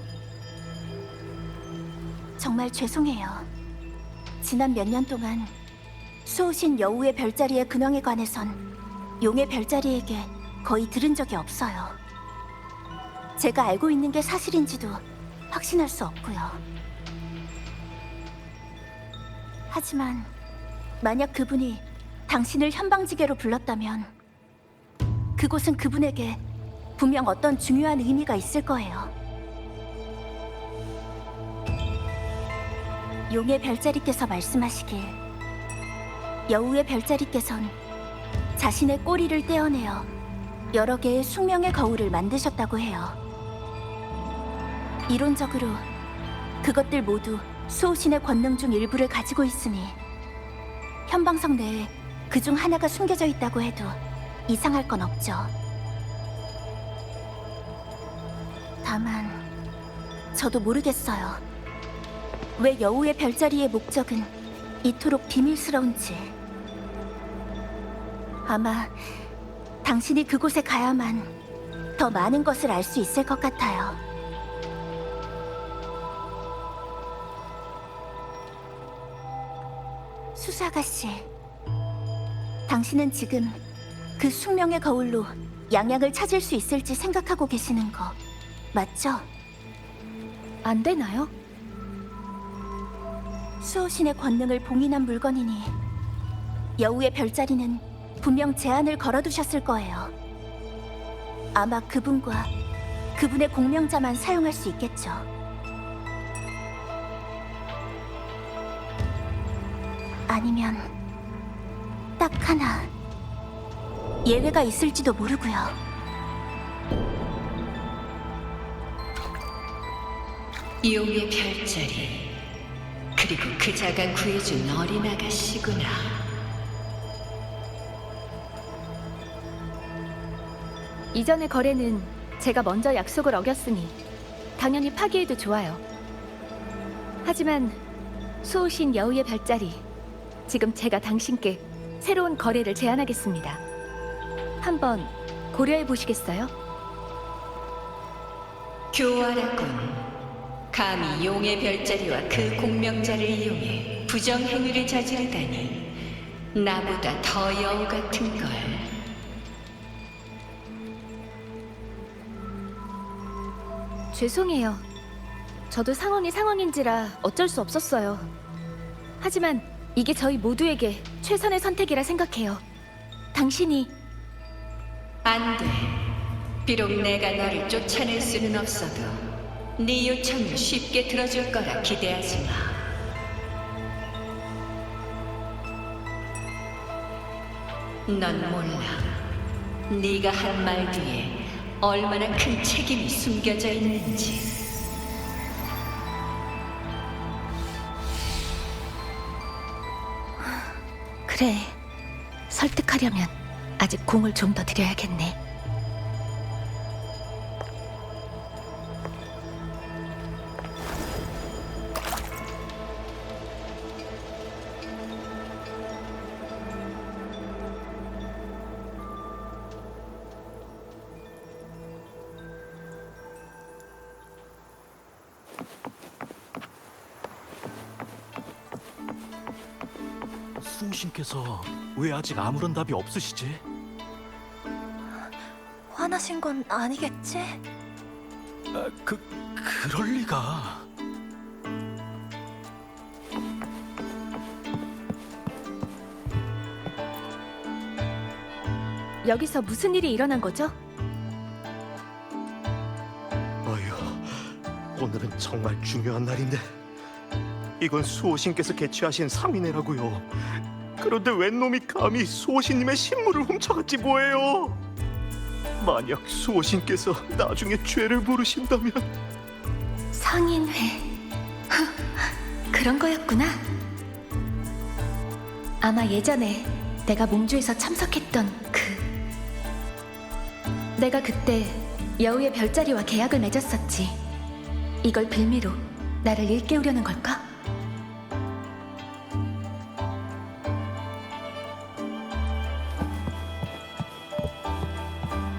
정말 죄송해요. 지난 몇 년 동안 수호신 여우의 별자리의 근황에 관해선 용의 별자리에게 거의 들은 적이 없어요. 제가 알고 있는 게 사실인지도 확신할 수 없고요. 하지만 만약 그분이 당신을 현방지계로 불렀다면 그곳은 그분에게 분명 어떤 중요한 의미가 있을 거예요. 용의 별자리께서 말씀하시길 여우의 별자리께선 자신의 꼬리를 떼어내어 여러 개의 숙명의 거울을 만드셨다고 해요. 이론적으로 그것들 모두 수호신의 권능 중 일부를 가지고 있으니 현방성 내에 그중 하나가 숨겨져 있다고 해도 이상할 건 없죠. 다만 저도 모르겠어요. 왜 여우의 별자리의 목적은 이토록 비밀스러운지. 아마 당신이 그곳에 가야만 더 많은 것을 알 수 있을 것 같아요. 수수 아가씨, 당신은 지금 그 숙명의 거울로 양양을 찾을 수 있을지 생각하고 계시는 거 맞죠? 안 되나요? 수호신의 권능을 봉인한 물건이니 여우의 별자리는 분명 제한을 걸어두셨을 거예요. 아마 그분과 그분의 공명자만 사용할 수 있겠죠. 아니면 딱 하나 예외가 있을지도 모르고요. 용의 별자리, 그리고 그 자가 구해준 어린 아가씨구나. 이전의 거래는 제가 먼저 약속을 어겼으니 당연히 파기해도 좋아요. 하지만 수호신 여우의 별자리, 지금 제가 당신께 새로운 거래를 제안하겠습니다. 한번 고려해 보시겠어요? 교활하군. 감히 용의 별자리와 그 공명자를 이용해 부정행위를 저지르다니. 나보다 더 여우 같은 걸. 죄송해요. 저도 상황이 상황인지라 어쩔 수 없었어요. 하지만 이게 저희 모두에게 최선의 선택이라 생각해요. 당신이 안 돼. 비록 내가 너를 쫓아낼 수는 없어도 네 요청을 쉽게 들어줄 거라 기대하지 마. 넌 몰라. 네가 한 말 뒤에 얼마나 큰 책임이 숨겨져 있는지. 그래. 설득하려면 아직 공을 좀 더 들여야겠네. 수호신께서 왜 아직 아무런 답이 없으시지? 화나신 건 아니겠지? 그럴 리가. 여기서 무슨 일이 일어난 거죠? 어휴, 오늘은 정말 중요한 날인데 이건 수호신께서 개최하신 상인회라고요. 그런데 웬 놈이 감히 수호신님의 신물을 훔쳐갔지 뭐예요? 만약 수호신께서 나중에 죄를 물으신다면. 상인회. 그런 거였구나. 아마 예전에 내가 몽주에서 참석했던 내가 그때 여우의 별자리와 계약을 맺었었지. 이걸 빌미로 나를 일깨우려는 걸까?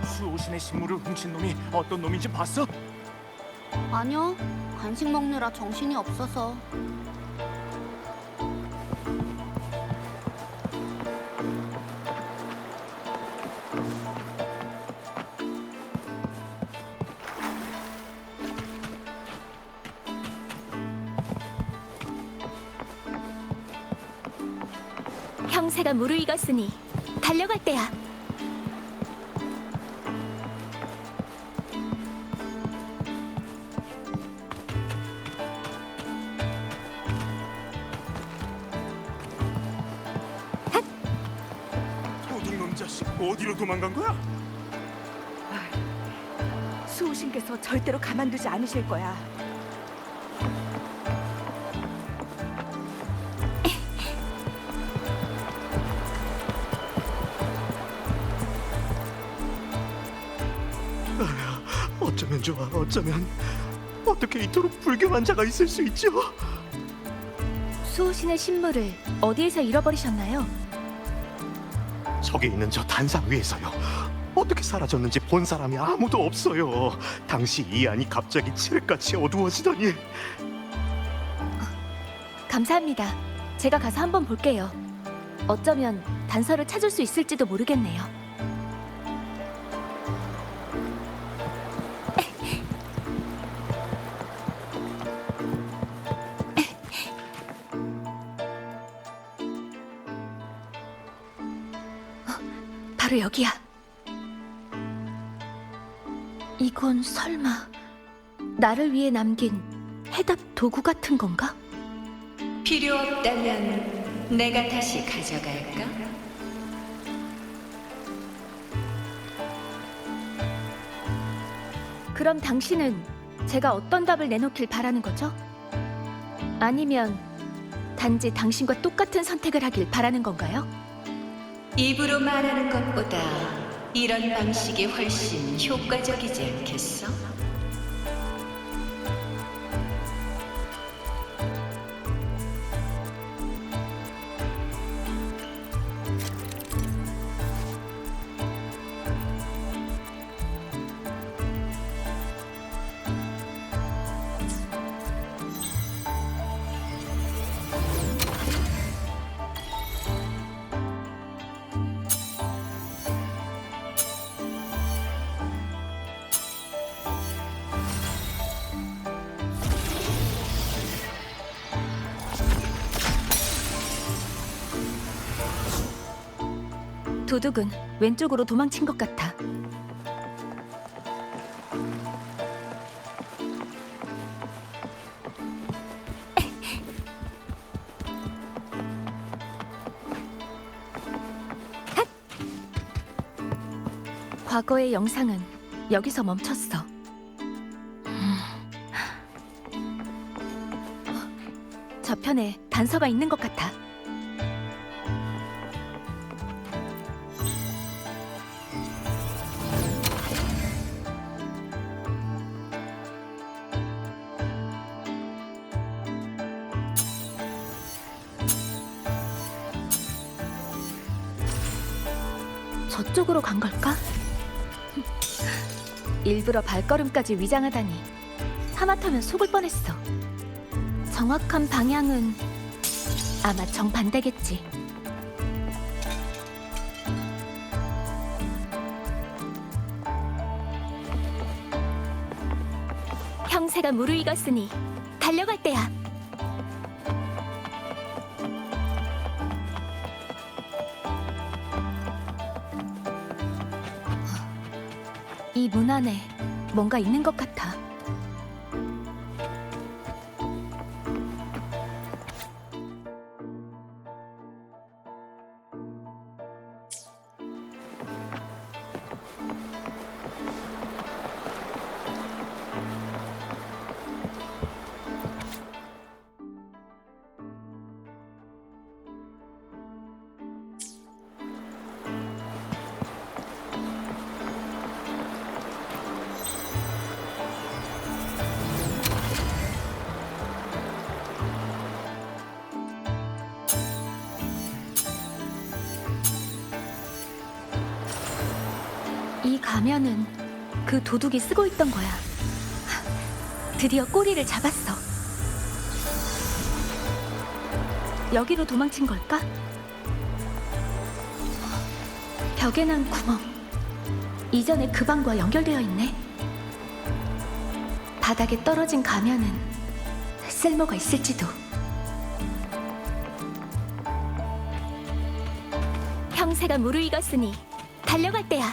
수호신의 신물을 훔친 놈이 어떤 놈인지 봤어? 아니요, 간식 먹느라 정신이 없어서. 형세가 무르익었으니 달려갈 때야. 어디로 도망간 거야? 수호신께서 절대로 가만두지 않으실 거야. 어쩌면 좋아, 어쩌면. 어떻게 이토록 불경한 자가 있을 수 있죠? 수호신의 신물을 어디에서 잃어버리셨나요? 저기 있는 저 단상 위에서요. 어떻게 사라졌는지 본 사람이 아무도 없어요. 당시 이 안이 갑자기 칠흑같이 어두워지더니. 감사합니다. 제가 가서 한번 볼게요. 어쩌면 단서를 찾을 수 있을지도 모르겠네요. 바로 여기야. 이건 설마 나를 위해 남긴 해답 도구 같은 건가? 필요 없다면 내가 다시 가져갈까? 그럼 당신은 제가 어떤 답을 내놓길 바라는 거죠? 아니면 단지 당신과 똑같은 선택을 하길 바라는 건가요? 입으로 말하는 것보다 이런 방식이 훨씬 효과적이지 않겠어? 도둑은 왼쪽으로 도망친 것 같아. 핫! 과거의 영상은 여기서 멈췄어. 저편에 단서가 있는 것 같아. 저쪽으로 간 걸까? 일부러 발걸음까지 위장하다니. 하마터면 속을 뻔했어. 정확한 방향은 아마 정반대겠지. 형세가 무르익었으니 달려갈 때야. 이 문 안에 뭔가 있는 것 같아. 이 가면은 그 도둑이 쓰고 있던 거야. 드디어 꼬리를 잡았어. 여기로 도망친 걸까? 벽에 난 구멍. 이전에 그 방과 연결되어 있네. 바닥에 떨어진 가면은 쓸모가 있을지도. 형세가 무르익었으니 달려갈 때야.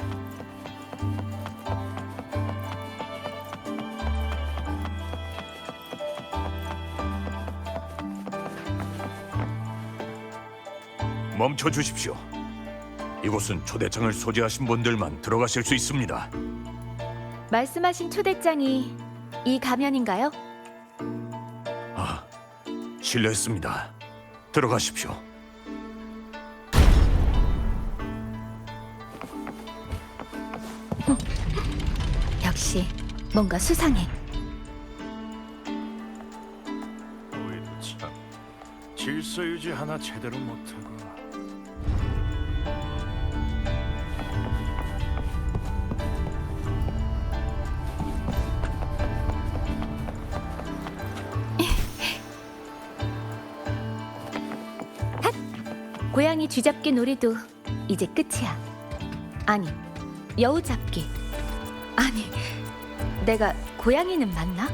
멈춰 주십시오. 이곳은 초대장을 소지하신 분들만 들어가실 수 있습니다. 말씀하신 초대장이 이 가면인가요? 아, 실례했습니다. 들어가십시오. 역시 뭔가 수상해. 너희도 참 질서 유지 하나 제대로 못하고. 고양이 쥐잡기 놀이도 이제 끝이야. 아니, 여우 잡기. 아니, 내가 고양이는 맞나?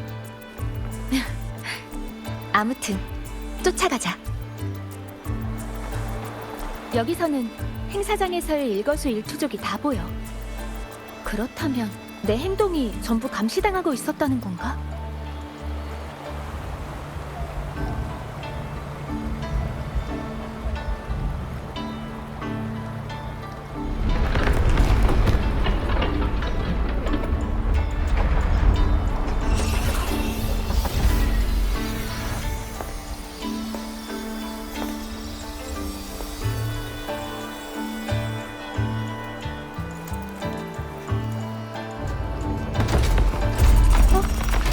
아무튼 쫓아가자. 여기서는 행사장에서의 일거수일투족이 다 보여. 그렇다면 내 행동이 전부 감시당하고 있었다는 건가?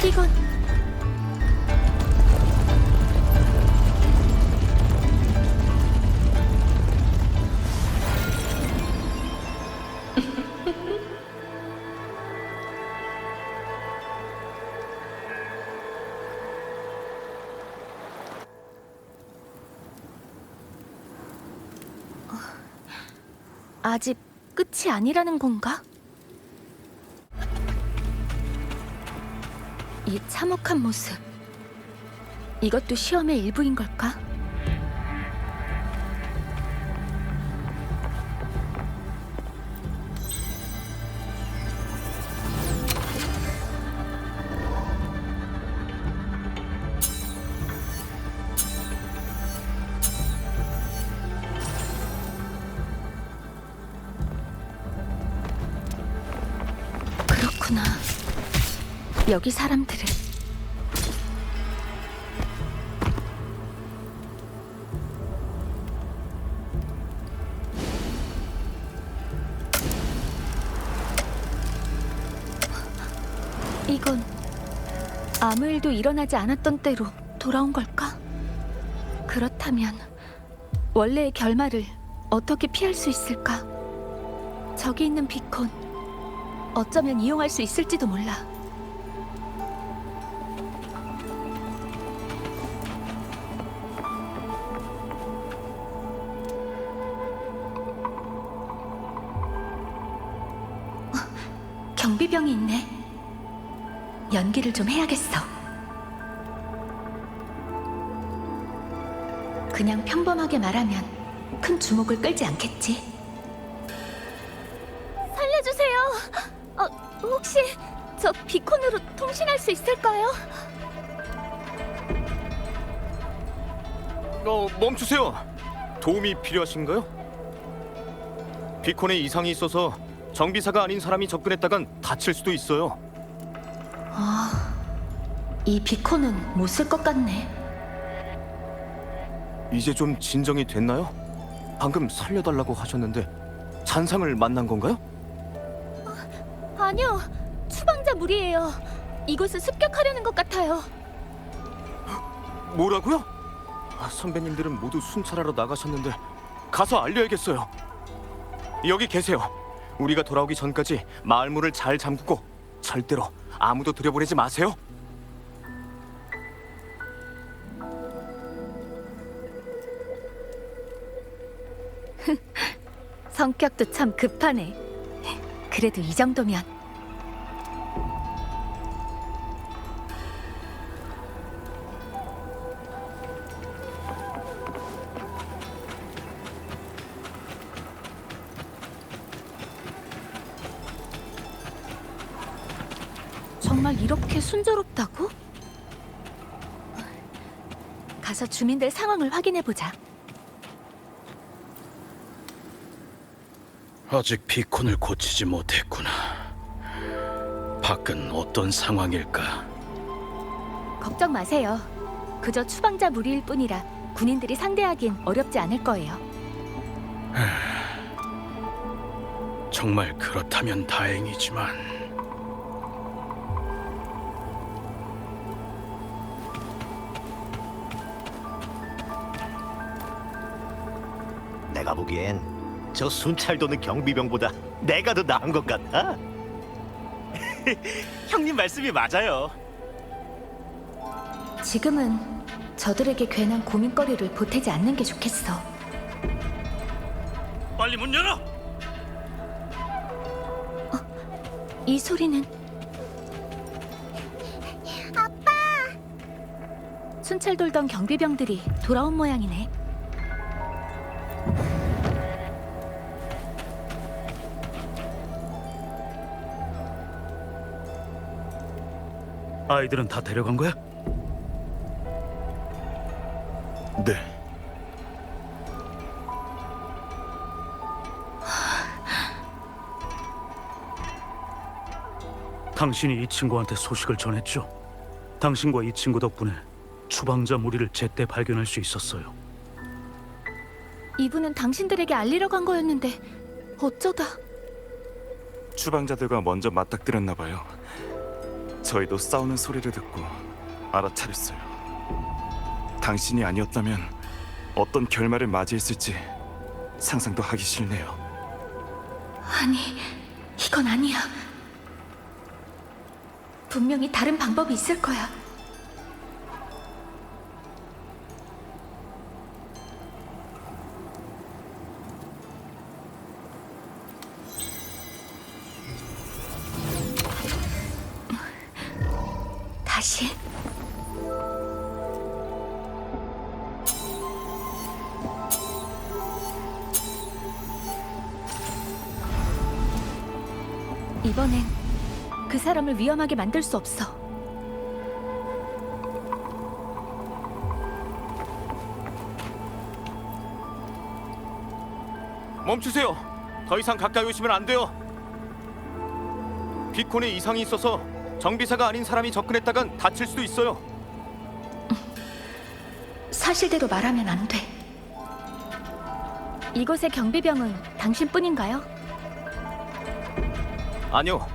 이건 아직 끝이 아니라는 건가? 이 참혹한 모습, 이것도 시험의 일부인 걸까? 그렇구나. 여기 사람들은 이건 아무 일도 일어나지 않았던 때로 돌아온 걸까? 그렇다면 원래의 결말을 어떻게 피할 수 있을까? 저기 있는 비콘, 어쩌면 이용할 수 있을지도 몰라. 경비병이 있네. 연기를 좀 해야겠어. 그냥 평범하게 말하면 큰 주목을 끌지 않겠지. 살려주세요. 혹시 저 비콘으로 통신할 수 있을까요? 멈추세요. 도움이 필요하신가요? 비콘에 이상이 있어서 정비사가 아닌 사람이 접근했다간 다칠 수도 있어요. 이 비콘은 못 쓸 것 같네. 이제 좀 진정이 됐나요? 방금 살려달라고 하셨는데 잔상을 만난 건가요? 아니요, 추방자 무리예요. 이곳을 습격하려는 것 같아요. 뭐라고요? 선배님들은 모두 순찰하러 나가셨는데 가서 알려야겠어요. 여기 계세요. 우리가 돌아오기 전까지 마을문을 잘 잠그고 절대로 아무도 들여보내지 마세요. 성격도 참 급하네. 그래도 이 정도면. 정말 이렇게 순조롭다고? 가서 주민들 상황을 확인해 보자. 아직 비콘을 고치지 못했구나. 밖은 어떤 상황일까? 걱정 마세요. 그저 추방자 무리일 뿐이라 군인들이 상대하긴 어렵지 않을 거예요. 정말 그렇다면 다행이지만 내가 보기엔 저 순찰 도는 경비병보다 내가 더 나은 것 같아. 형님 말씀이 맞아요. 지금은 저들에게 괜한 고민거리를 보태지 않는 게 좋겠어. 빨리 문 열어. 이 소리는 아빠! 순찰 돌던 경비병들이 돌아온 모양이네. 아이들은 다 데려간 거야? 네. 당신이 이 친구한테 소식을 전했죠? 당신과 이 친구 덕분에 추방자 무리를 제때 발견할 수 있었어요. 이분은 당신들에게 알리려고 한 거였는데 어쩌다. 추방자들과 먼저 맞닥뜨렸나 봐요. 저희도 싸우는 소리를 듣고 알아차렸어요. 당신이 아니었다면 어떤 결말을 맞이했을지 상상도 하기 싫네요. 아니, 이건 아니야. 분명히 다른 방법이 있을 거야. 다시. 이번엔 그 사람을 위험하게 만들 수 없어. 멈추세요. 더 이상 가까이 오시면 안 돼요. 비콘에 이상이 있어서 정비사가 아닌 사람이 접근했다간 다칠 수도 있어요. 사실대로 말하면 안 돼. 이곳의 경비병은 당신뿐인가요? 아니요.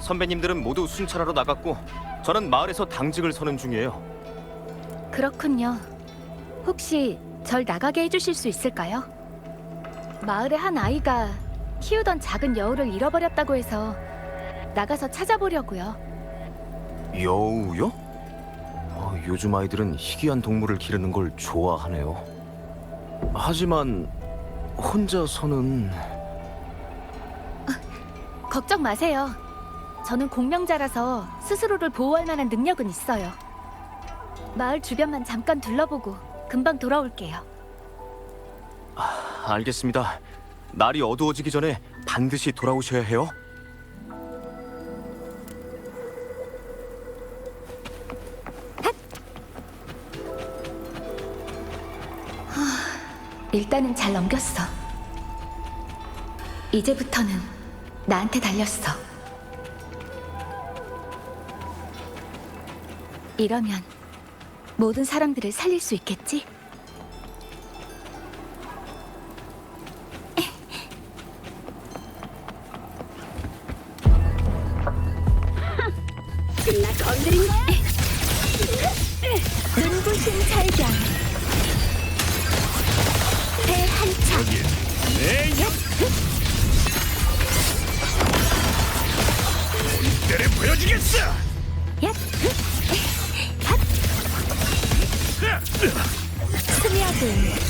선배님들은 모두 순찰하러 나갔고 저는 마을에서 당직을 서는 중이에요. 그렇군요. 혹시 절 나가게 해주실 수 있을까요? 마을의 한 아이가 키우던 작은 여우를 잃어버렸다고 해서 나가서 찾아보려고요. 여우요? 요즘 아이들은 희귀한 동물을 기르는 걸 좋아하네요. 하지만 혼자서는... 걱정 마세요. 저는 공명자라서 스스로를 보호할 만한 능력은 있어요. 마을 주변만 잠깐 둘러보고 금방 돌아올게요. 알겠습니다. 날이 어두워지기 전에 반드시 돌아오셔야 해요. 일단은 잘 넘겼어. 이제부터는 나한테 달렸어. 이러면 모든 사람들을 살릴 수 있겠지? 나 건드린 거야? 눈부신 절경. 배 한창. 때를 보여주겠어. 얏. 핫. 스며들.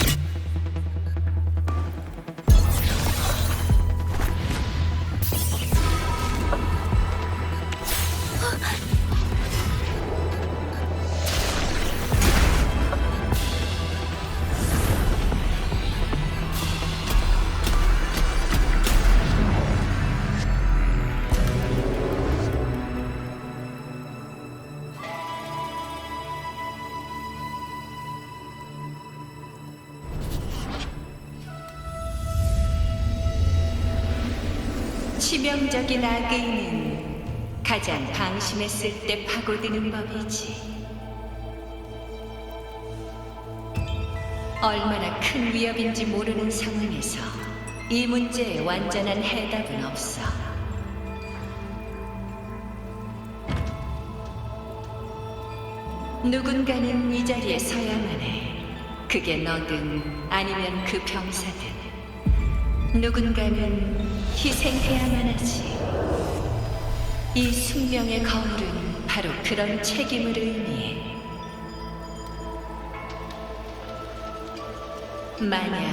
치명적인 악의는 가장 방심했을 때 파고드는 법이지. 얼마나 큰 위협인지 모르는 상황에서 이 문제에 완전한 해답은 없어. 누군가는 이 자리에 서야만 해. 그게 너든 아니면 그 병사든. 누군가는 희생해야만 하지. 이 숙명의 거울은 바로 그런 책임을 의미해. 만약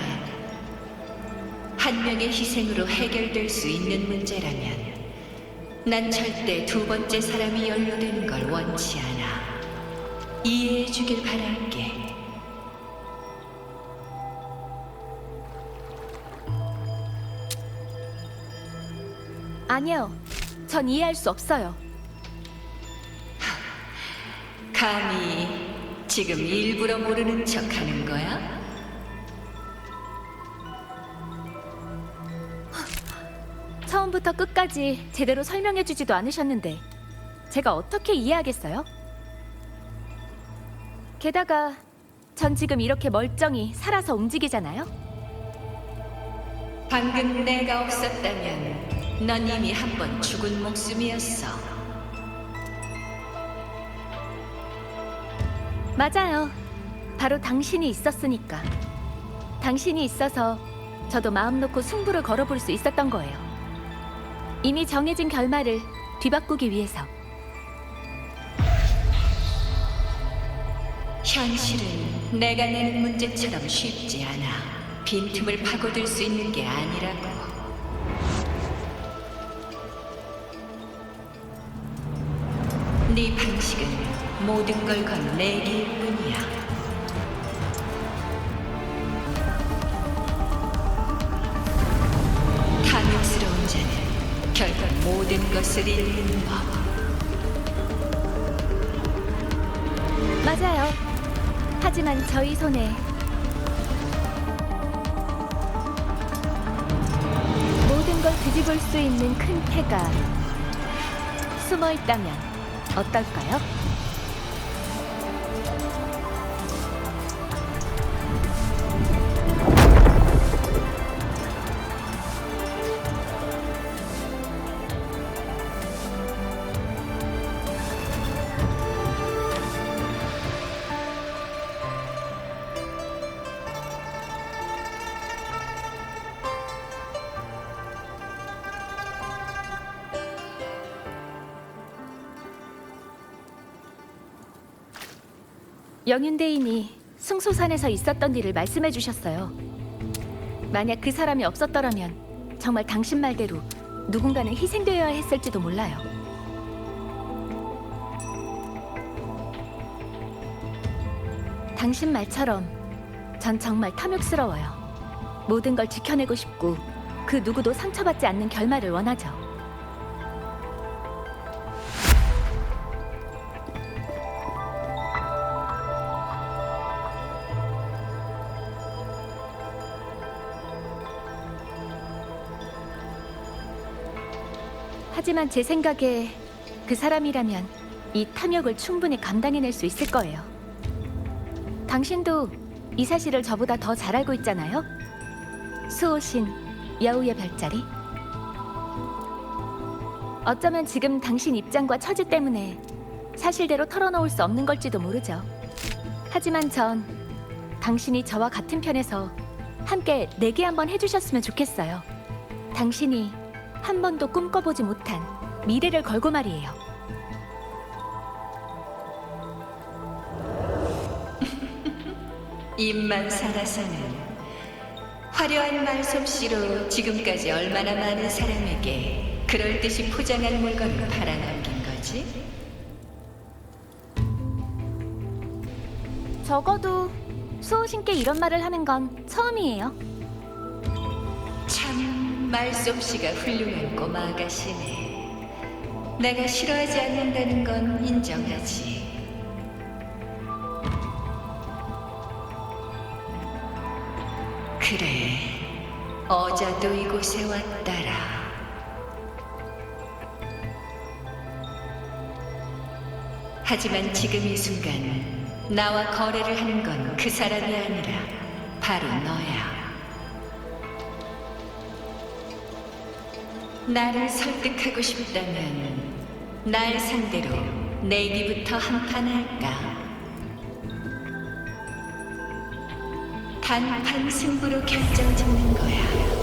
한 명의 희생으로 해결될 수 있는 문제라면 난 절대 두 번째 사람이 연루되는 걸 원치 않아. 이해해 주길 바랄게. 아니요. 전 이해할 수 없어요. 감히 지금 일부러 모르는 척 하는 거야? 처음부터 끝까지 제대로 설명해주지도 않으셨는데 제가 어떻게 이해하겠어요? 게다가 전 지금 이렇게 멀쩡히 살아서 움직이잖아요? 방금 내가 없었다면 넌 이미 한 번 죽은 목숨이었어. 맞아요. 바로 당신이 있었으니까. 당신이 있어서 저도 마음 놓고 승부를 걸어볼 수 있었던 거예요. 이미 정해진 결말을 뒤바꾸기 위해서. 현실은 내가 내는 문제처럼 쉽지 않아. 빈틈을 파고들 수 있는 게 아니라고. 네 방식은 모든 걸 건 내기일 뿐이야. 탐욕스러운 자는 결국 모든 것을 잃는 법. 맞아요. 하지만 저희 손에 모든 걸 뒤집을 수 있는 큰 패가 숨어 있다면 어떨까요? 영윤대인이 승소산에서 있었던 일을 말씀해 주셨어요. 만약 그 사람이 없었더라면 정말 당신 말대로 누군가는 희생되어야 했을지도 몰라요. 당신 말처럼 전 정말 탐욕스러워요. 모든 걸 지켜내고 싶고 그 누구도 상처받지 않는 결말을 원하죠. 하지만 제 생각에 그 사람이라면 이 탐욕을 충분히 감당해낼 수 있을 거예요. 당신도 이 사실을 저보다 더 잘 알고 있잖아요? 수호신 여우의 별자리? 어쩌면 지금 당신 입장과 처지 때문에 사실대로 털어놓을 수 없는 걸지도 모르죠. 하지만 전 당신이 저와 같은 편에서 함께 내기 한번 해주셨으면 좋겠어요. 당신이 한 번도 꿈꿔보지 못한 미래를 걸고 말이에요. 입만 살아서는 화려한 말솜씨로 지금까지 얼마나 많은 사람에게 그럴듯이 포장한 물건을 팔아넘긴 거지? 적어도 수호신께 이런 말을 하는 건 처음이에요. 참 말솜씨가 훌륭한 꼬마 아가씨네. 내가 싫어하지 않는다는 건 인정하지. 그래, 어자도 이곳에 왔다라. 하지만 지금 이 순간 나와 거래를 하는 건 그 사람이 아니라 바로 너야. 나를 설득하고 싶다면 날 상대로 내기부터 한판 할까? 단판 승부로 결정짓는 거야.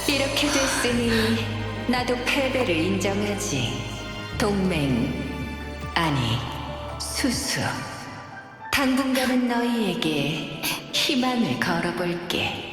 이렇게 됐으니 나도 패배를 인정하지. 동맹, 아니 수수. 당분간은 너희에게 희망을 걸어볼게.